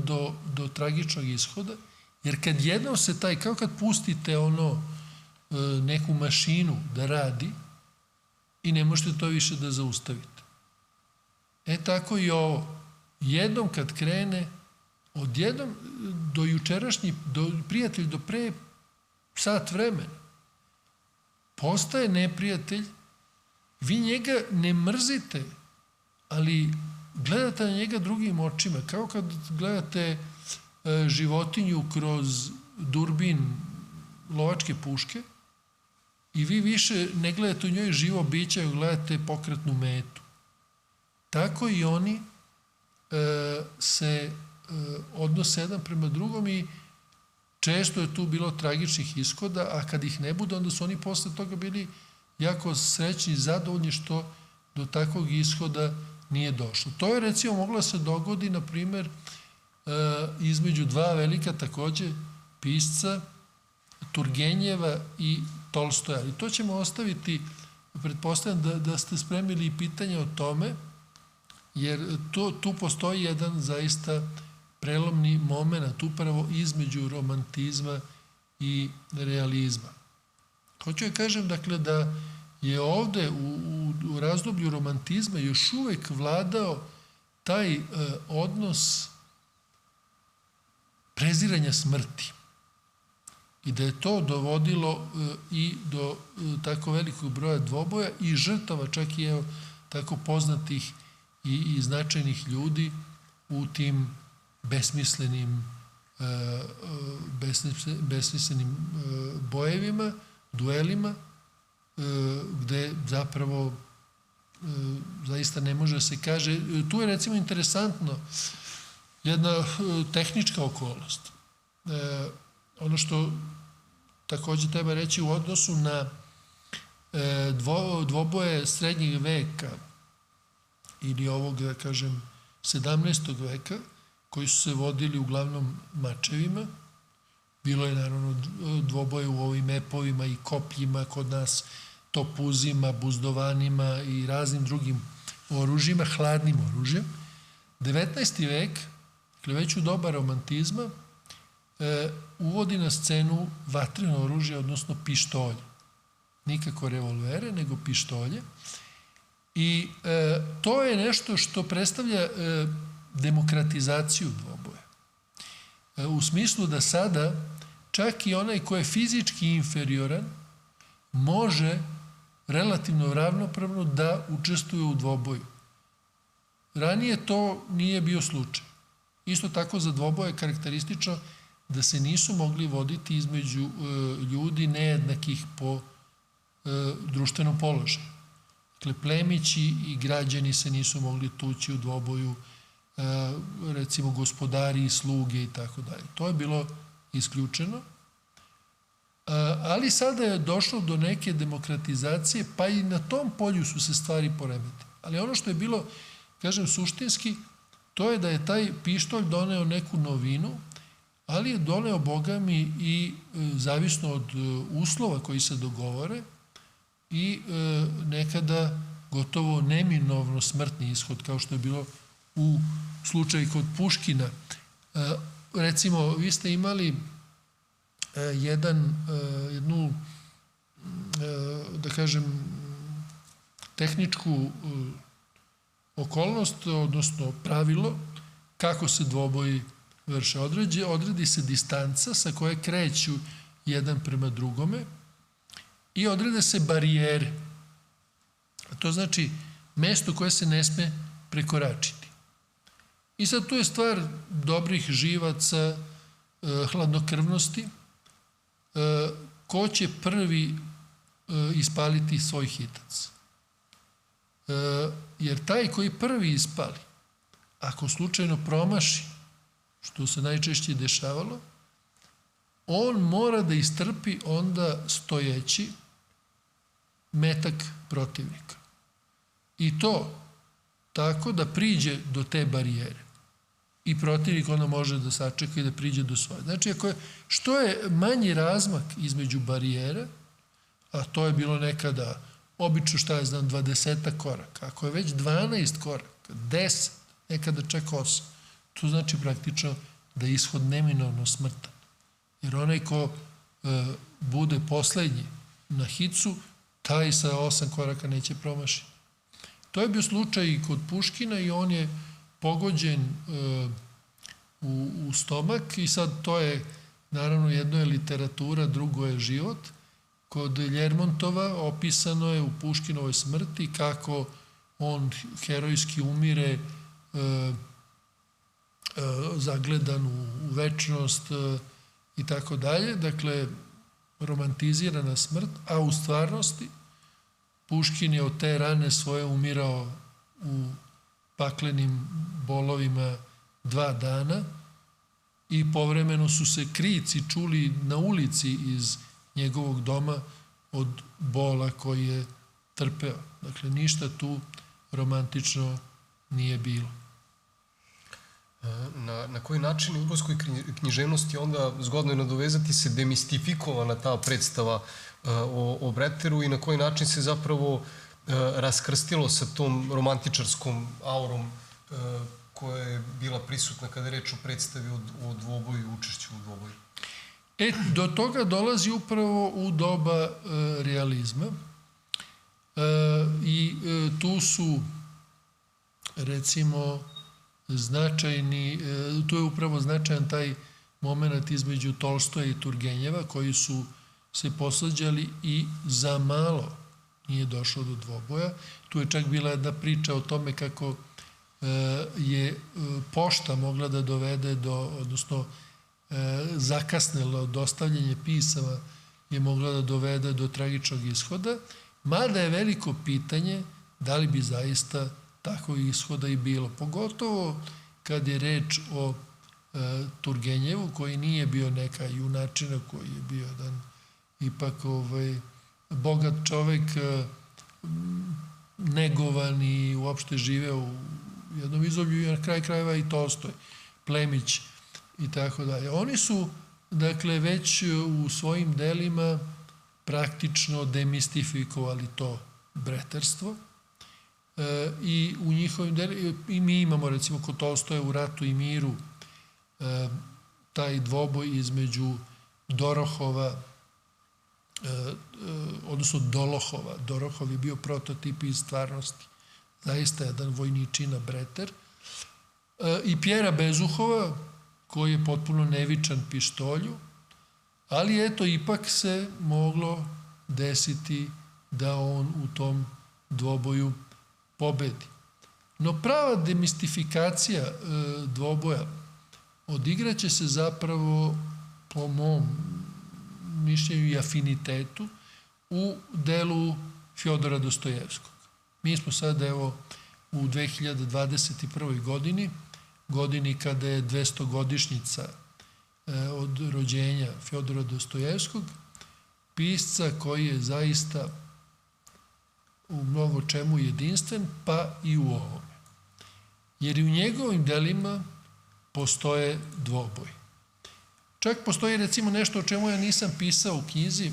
do tragičnog ishoda, jer kad jednom se taj, kao kad pustite neku mašinu da radi i ne možete to više da zaustavite. Tako i ovo. Jednom kad krene, odjednom do jučerašnji prijatelj do pre sat vremena postaje neprijatelj, vi njega ne mrzite, ali gledate na njega drugim očima, kao kad gledate životinju kroz durbin lovačke puške i vi više ne gledate u njoj živo biće, gledate pokretnu metu. Tako i oni se odnose jedan prema drugom i često je tu bilo tragičnih ishoda, a kad ih ne bude, onda su oni posle toga bili jako srećni i zadovoljni što do takvog ishoda nije došlo. To je, recimo, moglo se dogodi, na primer, između dva velika takođe pisca, Turgenjeva i Tolstoja. I to ćemo ostaviti, pretpostavljam da ste spremili i pitanje o tome, jer tu postoji jedan zaista prelomni moment upravo između romantizma i realizma. Hoću da kažem, dakle, da je ovde u razdoblju romantizma još uvek vladao taj odnos preziranja smrti i da je to dovodilo i do tako velikog broja dvoboja i žrtava, čak i evo tako poznatih i značajnih ljudi u tim besmislenim bojevima, duelima, gde zapravo zaista ne može da se kaže. Tu je recimo interesantno jedna tehnička okolnost. Ono što takođe treba reći u odnosu na dvoboje srednjeg veka ili ovog, da kažem, 17. veka, koji su se vodili uglavnom mačevima. Bilo je naravno dvoboje u ovim epovima i kopljima, kod nas topuzima, buzdovanima i raznim drugim oružjima, hladnim oružjem. 19. vek, dakle već u doba romantizma, uvodi na scenu vatreno oružje, odnosno pištolje. Nikako revolvere, nego pištolje. I to je nešto što predstavlja demokratizaciju dvoboja. U smislu da sada čak i onaj ko je fizički inferioran može relativno ravnopravno da učestvuje u dvoboju. Ranije to nije bio slučaj. Isto tako za dvoboje je karakteristično da se nisu mogli voditi između ljudi nejednakih po društvenom položaju. Dakle, plemići i građani se nisu mogli tući u dvoboju, recimo gospodari i sluge i tako dalje. To je bilo isključeno. Ali sada je došlo do neke demokratizacije, pa i na tom polju su se stvari poremetile. Ali ono što je bilo, kažem, suštinski, to je da je taj pištolj doneo neku novinu, ali je doneo, Boga mi, i zavisno od uslova koji se dogovore i nekada gotovo neminovno smrtni ishod, kao što je bilo u slučaju kod Puškina. Recimo, vi ste imali jednu, da kažem, tehničku okolnost, odnosno pravilo, kako se dvoboji vrše. Odredi se distanca sa koje kreću jedan prema drugome i odrede se barijere. To znači mesto koje se ne sme prekoračiti. I sad tu je stvar dobrih živaca, hladnokrvnosti, ko će prvi ispaliti svoj hitac. Jer taj koji prvi ispali, ako slučajno promaši, što se najčešće dešavalo, on mora da istrpi onda stojeći metak protivnika. I to tako da priđe do te barijere. I protivnik onda može da sačeka i da priđe do svoje. Znači, što je manji razmak između barijera, a to je bilo nekada, obično, 20 koraka, ako je već 12 koraka, 10, nekada čak 8, to znači praktično da je ishod neminovno smrtan. Jer onaj ko bude poslednji na hicu, taj sa 8 koraka neće promašiti. To je bio slučaj i kod Puškina i on je pogođen u stomak i sad to je, naravno, jedno je literatura, drugo je život. Kod Ljermontova opisano je u Puškinovoj smrti kako on herojski umire zagledan u večnost i tako dalje. Dakle, romantizirana smrt, a u stvarnosti Puškin je od te rane svoje umirao u paklenim bolovima 2 dana i povremeno su se krici čuli na ulici iz njegovog doma od bola koji je trpeo. Dakle, ništa tu romantično nije bilo. Na koji način u ruskoj književnosti onda zgodno je nadovezati se demistifikovana ta predstava o Breteru i na koji način se zapravo raskrstilo sa tom romantičarskom aurom koja je bila prisutna kada je reč o predstavi o dvoboju i učešću u dvoboju? Do toga dolazi upravo u doba realizma i tu su, recimo, značajni, tu je upravo značajan taj moment između Tolstoja i Turgenjeva, koji su se posvađali i za malo nije došlo do dvoboja. Tu je čak bila jedna priča o tome kako je pošta mogla da dovede do, odnosno zakasnelo dostavljanje pisama je mogla da dovede do tragičnog ishoda, mada je veliko pitanje da li bi zaista takvog ishoda i bilo. Pogotovo kad je reč o Turgenjevu, koji nije bio neka junačina, koji je bio jedan ipak bogat čovek, negovan i uopšte živeo u jednom izoblju i na kraj krajeva i Tolstoj, Plemić i tako dalje. Oni su, dakle, već u svojim delima praktično demistifikovali to breterstvo i u njihovim delima, i mi imamo recimo kod Tolstoja u Ratu i miru taj dvoboj između Dorohova, odnosno Dolohova. Dorohov je bio prototip iz stvarnosti, zaista jedan vojničina breter, i Pjera Bezuhova, koji je potpuno nevičan pištolju, ali eto, ipak se moglo desiti da on u tom dvoboju pobedi. No prava demistifikacija dvoboja odigraće se zapravo, po mom mišljenju i afinitetu, u delu Fjodora Dostojevskog. Mi smo sad, evo, u 2021. godini kada je 200-godišnjica od rođenja Fjodora Dostojevskog, pisca koji je zaista u mnogo čemu jedinstven, pa i u ovome. Jer i u njegovim delima postoje dvoboj. Čak postoji recimo nešto o čemu ja nisam pisao u knjizi,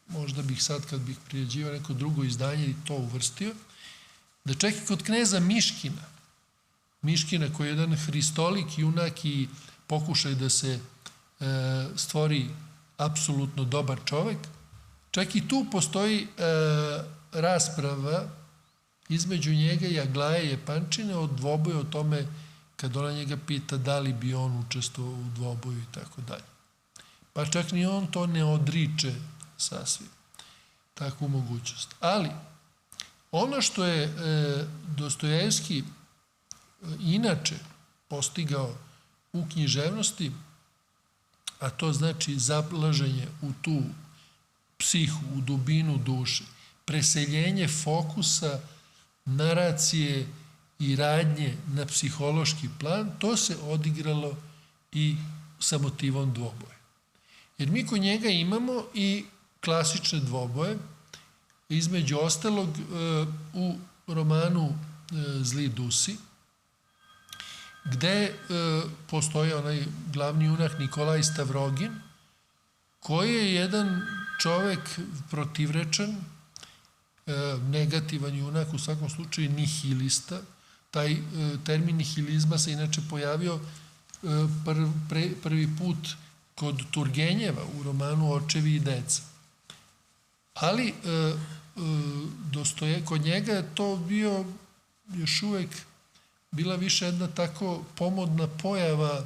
možda bih sad kad bih priređivao neko drugo izdanje i to uvrstio, da čak i kod kneza Miškina koji je jedan hristolik, junak i pokušaj da se stvori apsolutno dobar čovek, čak i tu postoji rasprava između njega i Aglaje Jepančine o dvoboju, o tome kad ona njega pita da li bi on učestvovao u dvoboju i tako dalje. Pa čak ni on to ne odriče sasvim, takvu mogućnost. Ali, ono što je Dostojevski inače postigao u književnosti, a to znači zablaženje u tu psihu, u dubinu duše, preseljenje fokusa, naracije i radnje na psihološki plan, to se odigralo i sa motivom dvoboja. Jer mi kod njega imamo i klasične dvoboje, između ostalog u romanu Zli Dusi, gde postoji onaj glavni junak Nikolaj Stavrogin, koji je jedan čovek protivrečan, negativan junak, u svakom slučaju nihilista. Taj termin nihilizma se inače pojavio prvi put kod Turgenjeva u romanu Očevi i deca. Ali kod njega je to bio još uvek bila više jedna tako pomodna pojava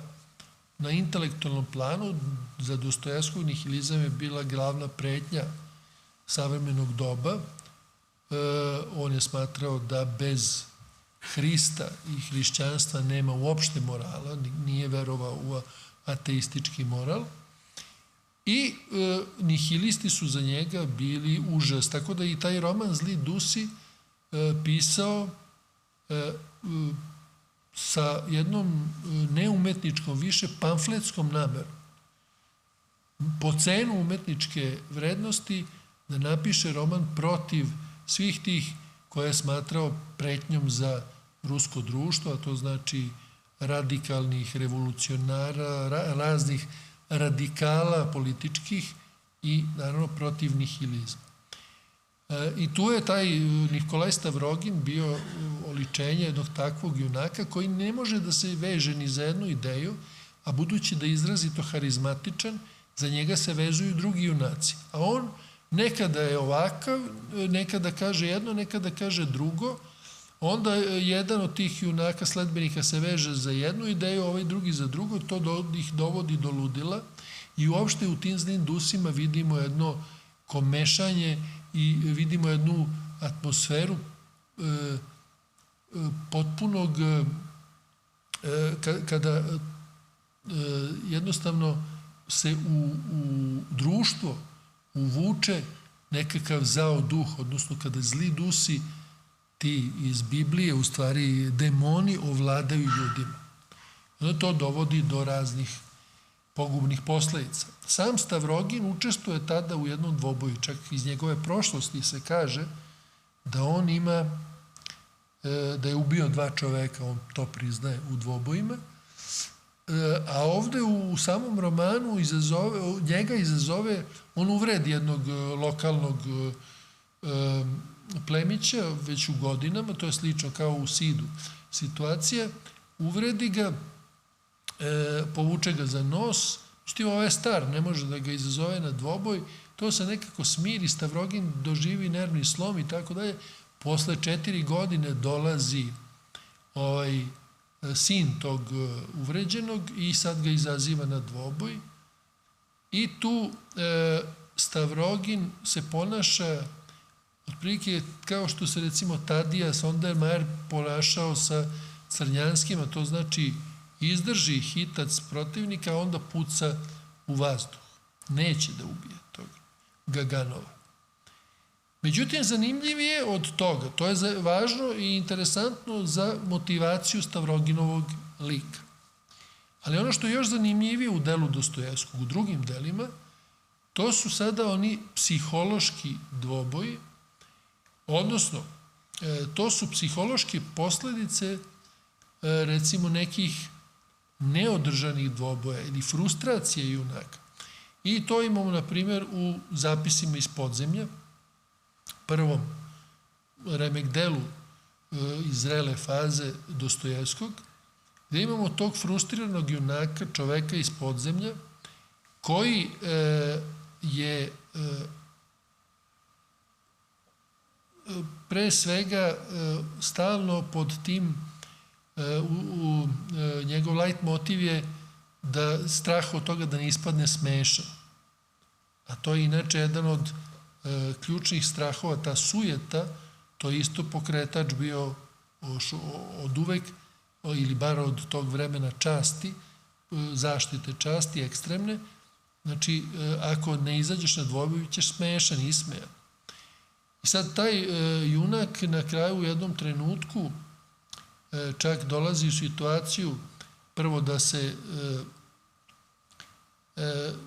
na intelektualnom planu. Za Dostojevskog nihilizam je bila glavna pretnja savremenog doba. On je smatrao da bez Hrista i hrišćanstva nema uopšte morala, nije verovao u ateistički moral. I nihilisti su za njega bili užas. Tako da i taj roman Zli Dusi pisao sa jednom neumetničkom, više pamfletskom namerom, po cenu umetničke vrednosti, da napiše roman protiv svih tih koje je smatrao pretnjom za rusko društvo, a to znači radikalnih revolucionara, raznih radikala političkih i naravno protiv nihilizma. I tu je taj Nikolaj Stavrogin bio oličenje jednog takvog junaka koji ne može da se veže ni za jednu ideju, a budući da je izrazito harizmatičan, za njega se vezuju drugi junaci. A on nekada je ovakav, nekada kaže jedno, nekada kaže drugo, onda jedan od tih junaka, sledbenika, se veže za jednu ideju, ovaj drugi za drugo, to ih dovodi do ludila i uopšte u tim zlim dusima vidimo jedno komešanje i vidimo jednu atmosferu potpunog, kada jednostavno se u društvo uvuče nekakav zao duh, odnosno kada zli dusi, ti iz Biblije, u stvari demoni, ovladaju ljudima. Onda to dovodi do raznih pogubnih posledica. Sam Stavrogin učestvuje tada u jednom dvoboju, čak iz njegove prošlosti se kaže da on ima, da je ubio 2 čoveka, on to priznaje u dvobojima, a ovde u samom romanu njega izazove, on uvredi jednog lokalnog plemića već u godinama, to je slično kao u Sidu situacija, uvredi ga, povuče ga za nos, što ovo je star, ne može da ga izazove na dvoboj, to se nekako smiri, Stavrogin doživi nervni slom i tako dalje. Posle 4 godine dolazi sin tog uvređenog i sad ga izaziva na dvoboj i tu Stavrogin se ponaša otprilike kao što se recimo Tadija Sondermajer ponašao sa Crnjanskima, to znači izdrži hitac protivnika, a onda puca u vazduh. Neće da ubije tog Gaganova. Međutim, zanimljivije od toga, to je važno i interesantno za motivaciju Stavroginovog lika. Ali ono što je još zanimljivije u delu Dostojevskog, u drugim delima, to su sada oni psihološki dvoboji, odnosno, to su psihološke posledice recimo nekih neodržanih dvoboja ili frustracije junaka. I to imamo, na primjer, u zapisima iz podzemlja, prvom remek delu iz zrele faze Dostojevskog, gde imamo tog frustriranog junaka, čoveka iz podzemlja, koji je pre svega stalno pod tim, njegov lajt motiv je da strah od toga da ne ispadne smešan. A to je inače jedan od ključnih strahova, ta sujeta, to je isto pokretač bio od uvek, ili bar od tog vremena časti, zaštite časti ekstremne. Znači, ako ne izađeš na dvoboj, ćeš smešan, ismejan. I sad taj junak na kraju u jednom trenutku čak dolazi u situaciju prvo da se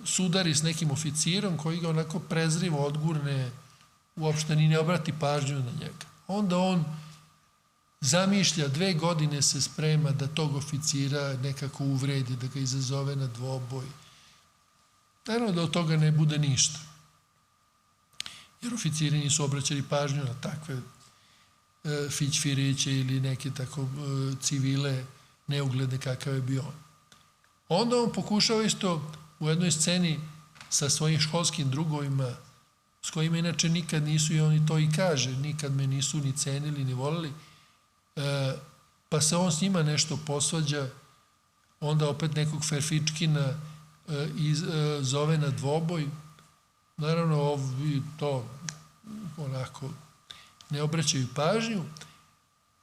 sudari s nekim oficirom koji ga onako prezrivo odgurne, uopšte ni ne obrati pažnju na njega. Onda on zamišlja, 2 godine se sprema da tog oficira nekako uvredi, da ga izazove na dvoboj. Naravno da od toga ne bude ništa. Jer oficiri nisu obraćali pažnju na takve fićfiriće ili neke tako civile neugledne kakav je bio on. Onda on pokušava isto u jednoj sceni sa svojim školskim drugovima, s kojima inače nikad nisu, i oni to i kaže, nikad me nisu ni cenili ni volili, pa se on s njima nešto posvađa, onda opet nekog Ferfičkina zove na dvoboj. Naravno, ovi to onako ne obraćaju pažnju,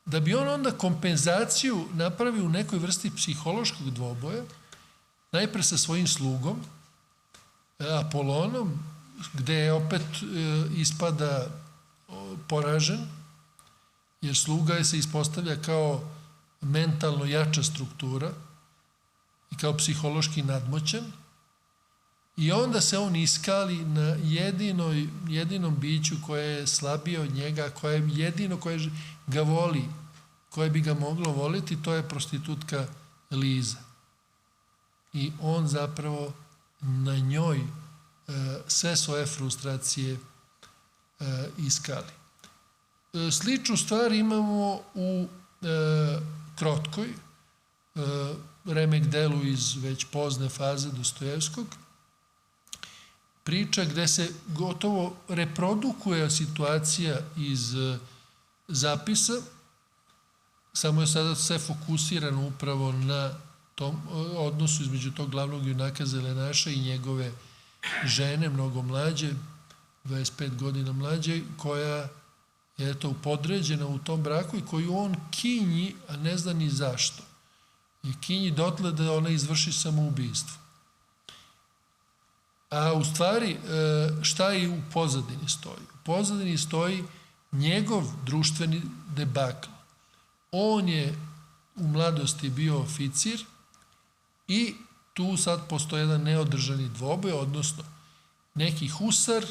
da bi on onda kompenzaciju napravio u nekoj vrsti psihološkog dvoboja, najpre sa svojim slugom, Apolonom, gde je opet ispada poražen, jer sluga se ispostavlja kao mentalno jača struktura i kao psihološki nadmoćan, i onda se on iskali na jedinom biću koje je slabije od njega, koje je jedino koje ga voli, koje bi ga moglo voliti, to je prostitutka Liza. I on zapravo na njoj sve svoje frustracije iskali. Sličnu stvar imamo u Krotkoj, remek delu iz već pozne faze Dostojevskog, priča gde se gotovo reprodukuje situacija iz zapisa, samo je sada sve fokusirano upravo na tom odnosu između tog glavnog junaka Zelenaša i njegove žene, mnogo mlađe, 25 godina mlađe, koja je podređena u tom braku i koju on kinji, a ne zna ni zašto. I kinji dotle da ona izvrši samoubistvo. A u stvari, šta i u pozadini stoji? U pozadini stoji njegov društveni debakl. On je u mladosti bio oficir i tu sad postoji jedan neodržani dvoboj, odnosno neki husar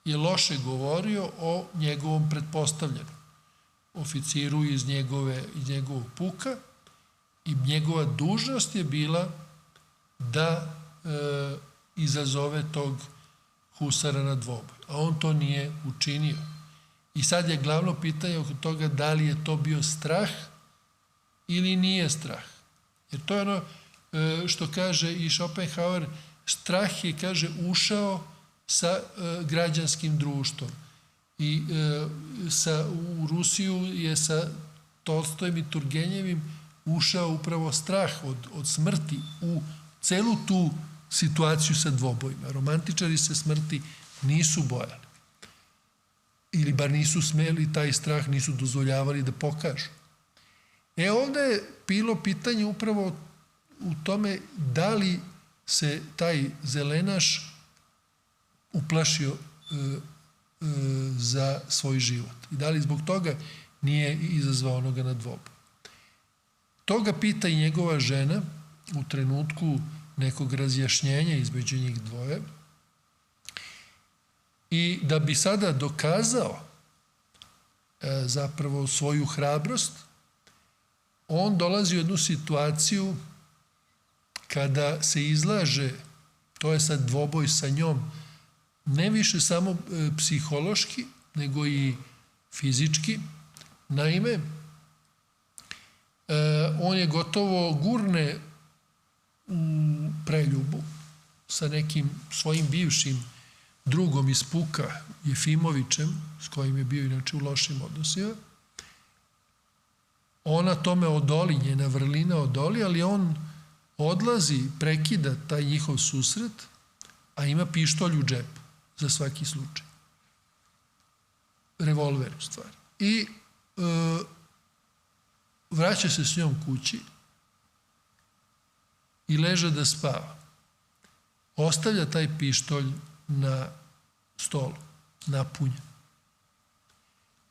je loše govorio o njegovom pretpostavljenom oficiru iz njegovog puka i njegova dužnost je bila da izazove tog husara na dvoboj. A on to nije učinio. I sad je glavno pitanje oko toga da li je to bio strah ili nije strah. Jer to je ono što kaže i Schopenhauer, strah je, kaže, ušao sa građanskim društvom. I u Rusiju je sa Tolstojem i Turgenjevim ušao upravo strah od smrti u celu tu situaciju sa dvobojima. Romantičari se smrti nisu bojali. Ili bar nisu smeli, taj strah nisu dozvoljavali da pokažu. Ovde je bilo pitanje upravo u tome da li se taj Zelenaš uplašio za svoj život. I da li zbog toga nije izazvao onoga na dvoboj. Toga pita i njegova žena u trenutku nekog razjašnjenja između njih dvoje. I da bi sada dokazao zapravo svoju hrabrost, on dolazi u jednu situaciju kada se izlaže, to je sad dvoboj sa njom, ne više samo psihološki, nego i fizički. Naime, on je gotovo gurne u preljubu sa nekim svojim bivšim drugom iz puka, Jefimovićem, s kojim je bio inače u lošim odnosima. Ona tome odoli, njena vrlina odoli, ali on odlazi, prekida taj njihov susret, a ima pištolj u džepu za svaki slučaj. Revolver u stvari. I vraća se s njom kući i leže da spava. Ostavlja taj pištolj na stolu, napunjen.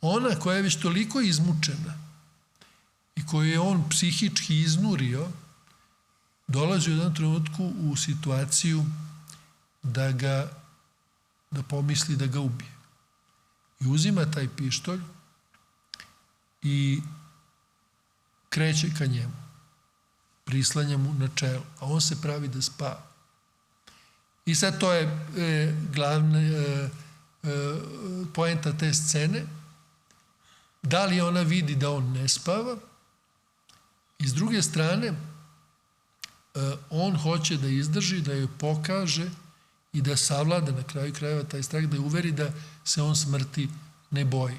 Ona koja je već toliko izmučena i koju je on psihički iznurio, dolazi u jednom trenutku u situaciju da pomisli da ga ubije. I uzima taj pištolj i kreće ka njemu. Prislanja mu na čelo, a on se pravi da spava. I sad to je glavna poenta te scene. Da li ona vidi da on ne spava? I s druge strane, on hoće da izdrži, da joj pokaže i da savlada na kraju krajeva taj strah, da je uveri da se on smrti ne boji.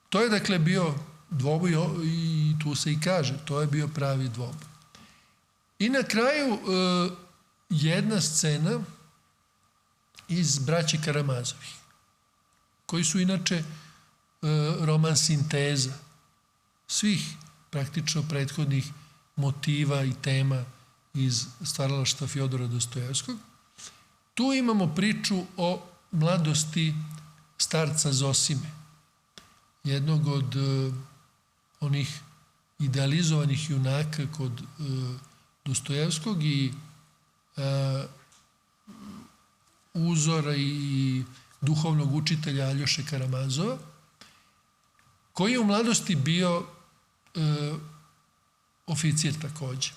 To je dakle bio dvoboj i tu se i kaže, to je bio pravi dvoboj. I na kraju jedna scena iz Braće Karamazovih, koji su inače roman sinteza svih praktično prethodnih motiva i tema iz stvaralaštva Fjodora Dostojevskog. Tu imamo priču o mladosti starca Zosime, jednog od onih idealizovanih junaka kod Dostojevskog i uzora i duhovnog učitelja Aljoše Karamazova, koji je u mladosti bio oficir takođe.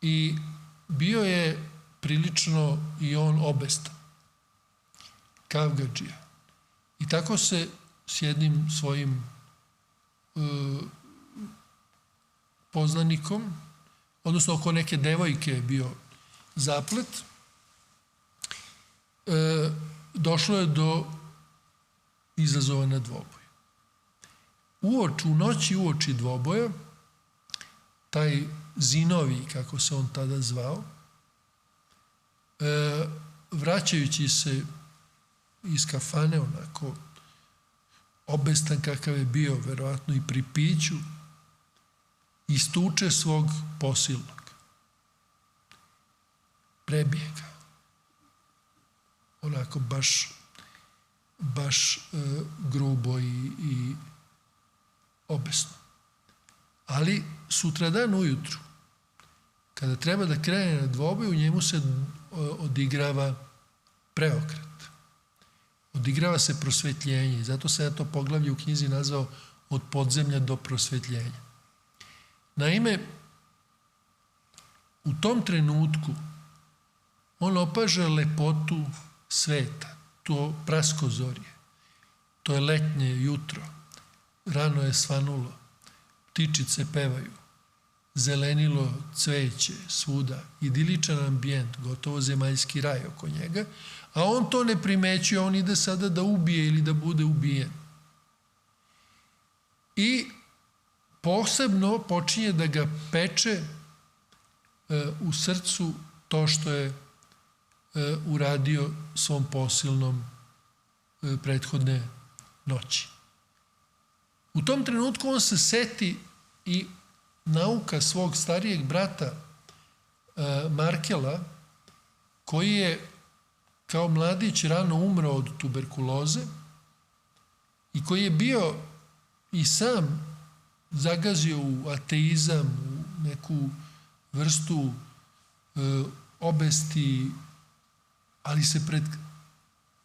I bio je prilično i on obestan, kavgadžija. I tako se s jednim svojim poznanikom, odnosno oko neke devojke je bio zaplet, došlo je do izazova na dvoboj. U noći uoči dvoboja, taj Zinovi, kako se on tada zvao, vraćajući se iz kafane, onako obestan kakav je bio, verovatno i pri piću, istuče svog posilnog. Prebije ga. Onako baš grubo i obesno. Ali sutradan ujutru, kada treba da krene na dvoboj, u njemu se odigrava preokret. Odigrava se prosvetljenje i zato se ja to poglavlje u knjizi nazvao Od podzemlja do prosvetljenja. Naime, u tom trenutku on opaža lepotu sveta, to praskozorje, to je letnje jutro, rano je svanulo, ptičice pevaju, zelenilo cveće svuda, idiličan ambijent, gotovo zemaljski raj oko njega, a on to ne primećuje, on ide sada da ubije ili da bude ubijen. I posebno počinje da ga peče u srcu to što je uradio svom posilnom prethodne noći. U tom trenutku on se seti i nauka svog starijeg brata Markela, koji je kao mladić rano umro od tuberkuloze i koji je bio i sam zagazio u ateizam, u neku vrstu obesti, ali se pred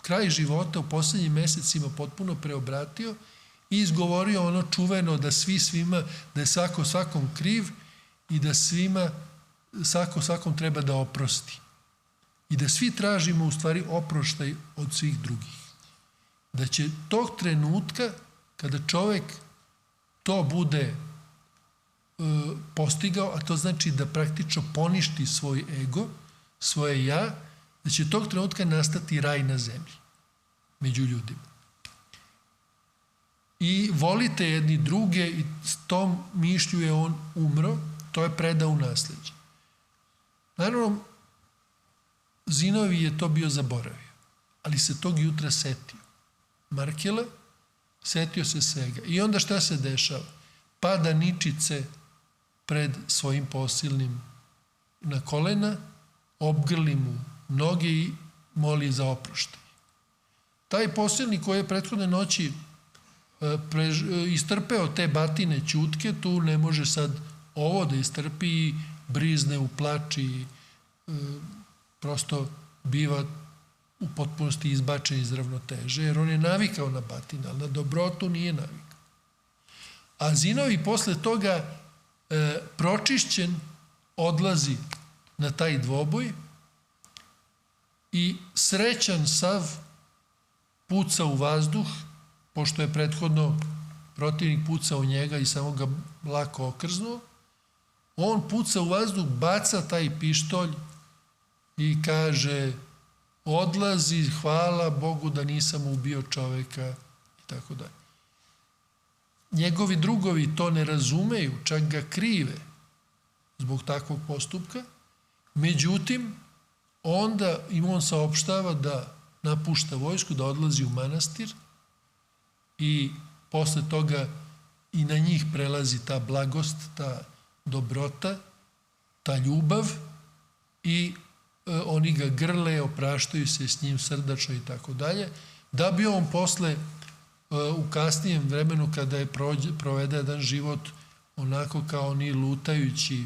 kraj života u poslednjim mesecima potpuno preobratio i izgovorio ono čuveno da svi svima, da je svako svakom kriv i da svima, svako svakom treba da oprosti. I da svi tražimo u stvari oproštaj od svih drugih. Da će tog trenutka, kada čovek to bude postigao, a to znači da praktično poništi svoj ego, svoje ja, da će tog trenutka nastati raj na zemlji, među ljudima. I volite jedni druge i s tom mišlju je on umro, to je predao u nasleđe. Naravno, Zinovi je to bio zaboravio, ali se tog jutra setio. Markela, setio se svega. I onda šta se dešava? Pada ničice pred svojim posilnim na kolena, obgrli mu noge i moli za oproštaj. Taj posilnik koji je prethodne noći istrpeo te batine ćutke, tu ne može sad ovo da istrpi i brizne u plač i prosto biva u potpunosti izbačen iz ravnoteže, jer on je navikao na batine, ali na dobrotu nije navikao. A Zinovi posle toga pročišćen odlazi na taj dvoboj i srećan sav puca u vazduh, pošto je prethodno protivnik pucao u njega i samo ga lako okrznuo, on puca u vazduh, baca taj pištolj i kaže: odlazi, hvala Bogu da nisam ubio čoveka i tako dalje. Njegovi drugovi to ne razumeju, čak ga krive zbog takvog postupka, međutim, onda im on saopštava da napušta vojsku, da odlazi u manastir i posle toga i na njih prelazi ta blagost, ta dobrota, ta ljubav i oni ga grle, opraštaju se s njim srdačno i tako dalje, da bi on posle u kasnijem vremenu kada je provede jedan život onako kao oni lutajući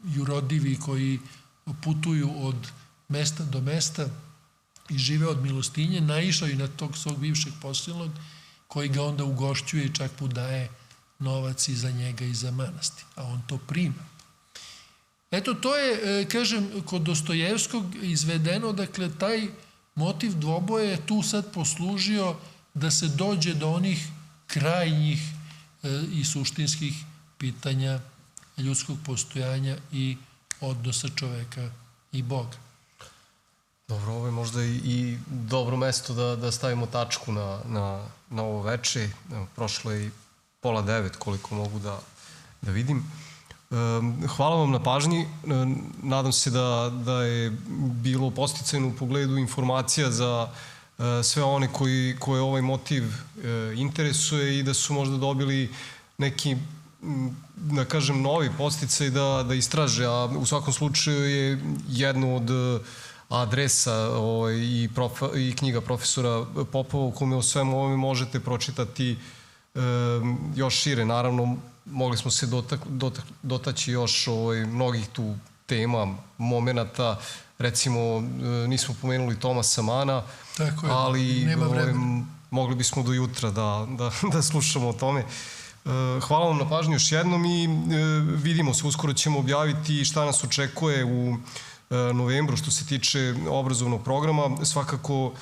jurodivi koji putuju od mesta do mesta i žive od milostinje, naišao i na tog svog bivšeg posilnog koji ga onda ugošćuje i čak mu daje novac i za njega i za manastir, a on to prima. Eto, to je, kažem, kod Dostojevskog izvedeno, dakle, taj motiv dvoboja je tu sad poslužio da se dođe do onih krajnjih i suštinskih pitanja ljudskog postojanja i odnosa čoveka i Boga. Dobro, ovo je možda i dobro mesto da stavimo tačku na ovo veče. Prošlo je i 8:30, koliko mogu da vidim. Hvala vam na pažnji. Nadam se da je bilo podsticajno u pogledu informacija za sve one koje ovaj motiv interesuje i da su možda dobili neki, da kažem, novi podsticaj da istraže, a u svakom slučaju je jedno od adresa i knjiga profesora Popova u kome o svemu ovome možete pročitati još šire. Naravno, mogli smo se dotaći još mnogih tu tema, momenata, recimo nismo pomenuli Tomasa Mana, ali mogli bismo do jutra da slušamo o tome. Hvala vam na pažnju još jednom i vidimo se, uskoro ćemo objaviti šta nas očekuje u novembru što se tiče obrazovnog programa. Svakako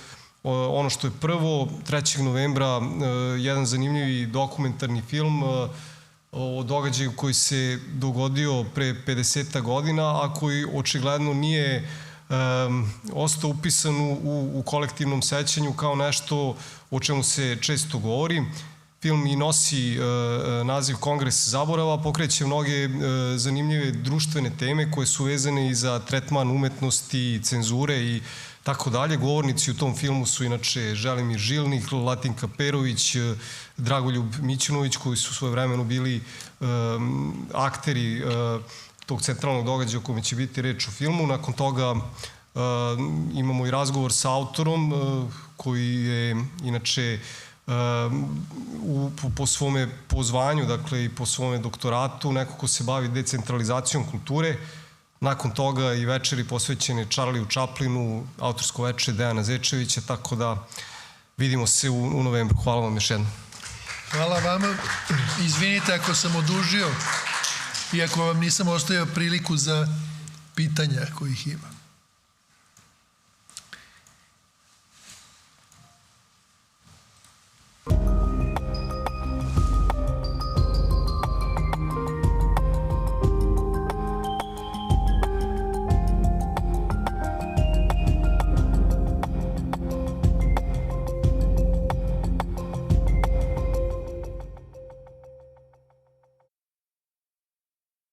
ono što je prvo, 3. novembra, jedan zanimljivi dokumentarni film o događaju koji se dogodio pre 50 godina, a koji očigledno nije ostao upisan u kolektivnom sećanju kao nešto o čemu se često govori. Film i nosi naziv Kongres zaborava, pokreće mnoge zanimljive društvene teme koje su vezane i za tretman umetnosti, cenzure i tako dalje. Govornici u tom filmu su inače Želimir Žilnik, Latinka Perović, Dragoljub Mićunović, koji su svojevremeno bili akteri tog centralnog događaja o kome će biti reč u filmu. Nakon toga imamo i razgovor sa autorom koji je inače po svome pozvanju, dakle i po svome doktoratu, neko ko se bavi decentralizacijom kulture. Nakon toga i večeri posvećene Charlieu Chaplinu, autorsko večer Dejana Zečevića, tako da vidimo se u novembru. Hvala vam još jednom. Hvala vama. Izvinite ako sam odužio i ako vam nisam ostavio priliku za pitanja kojih ima.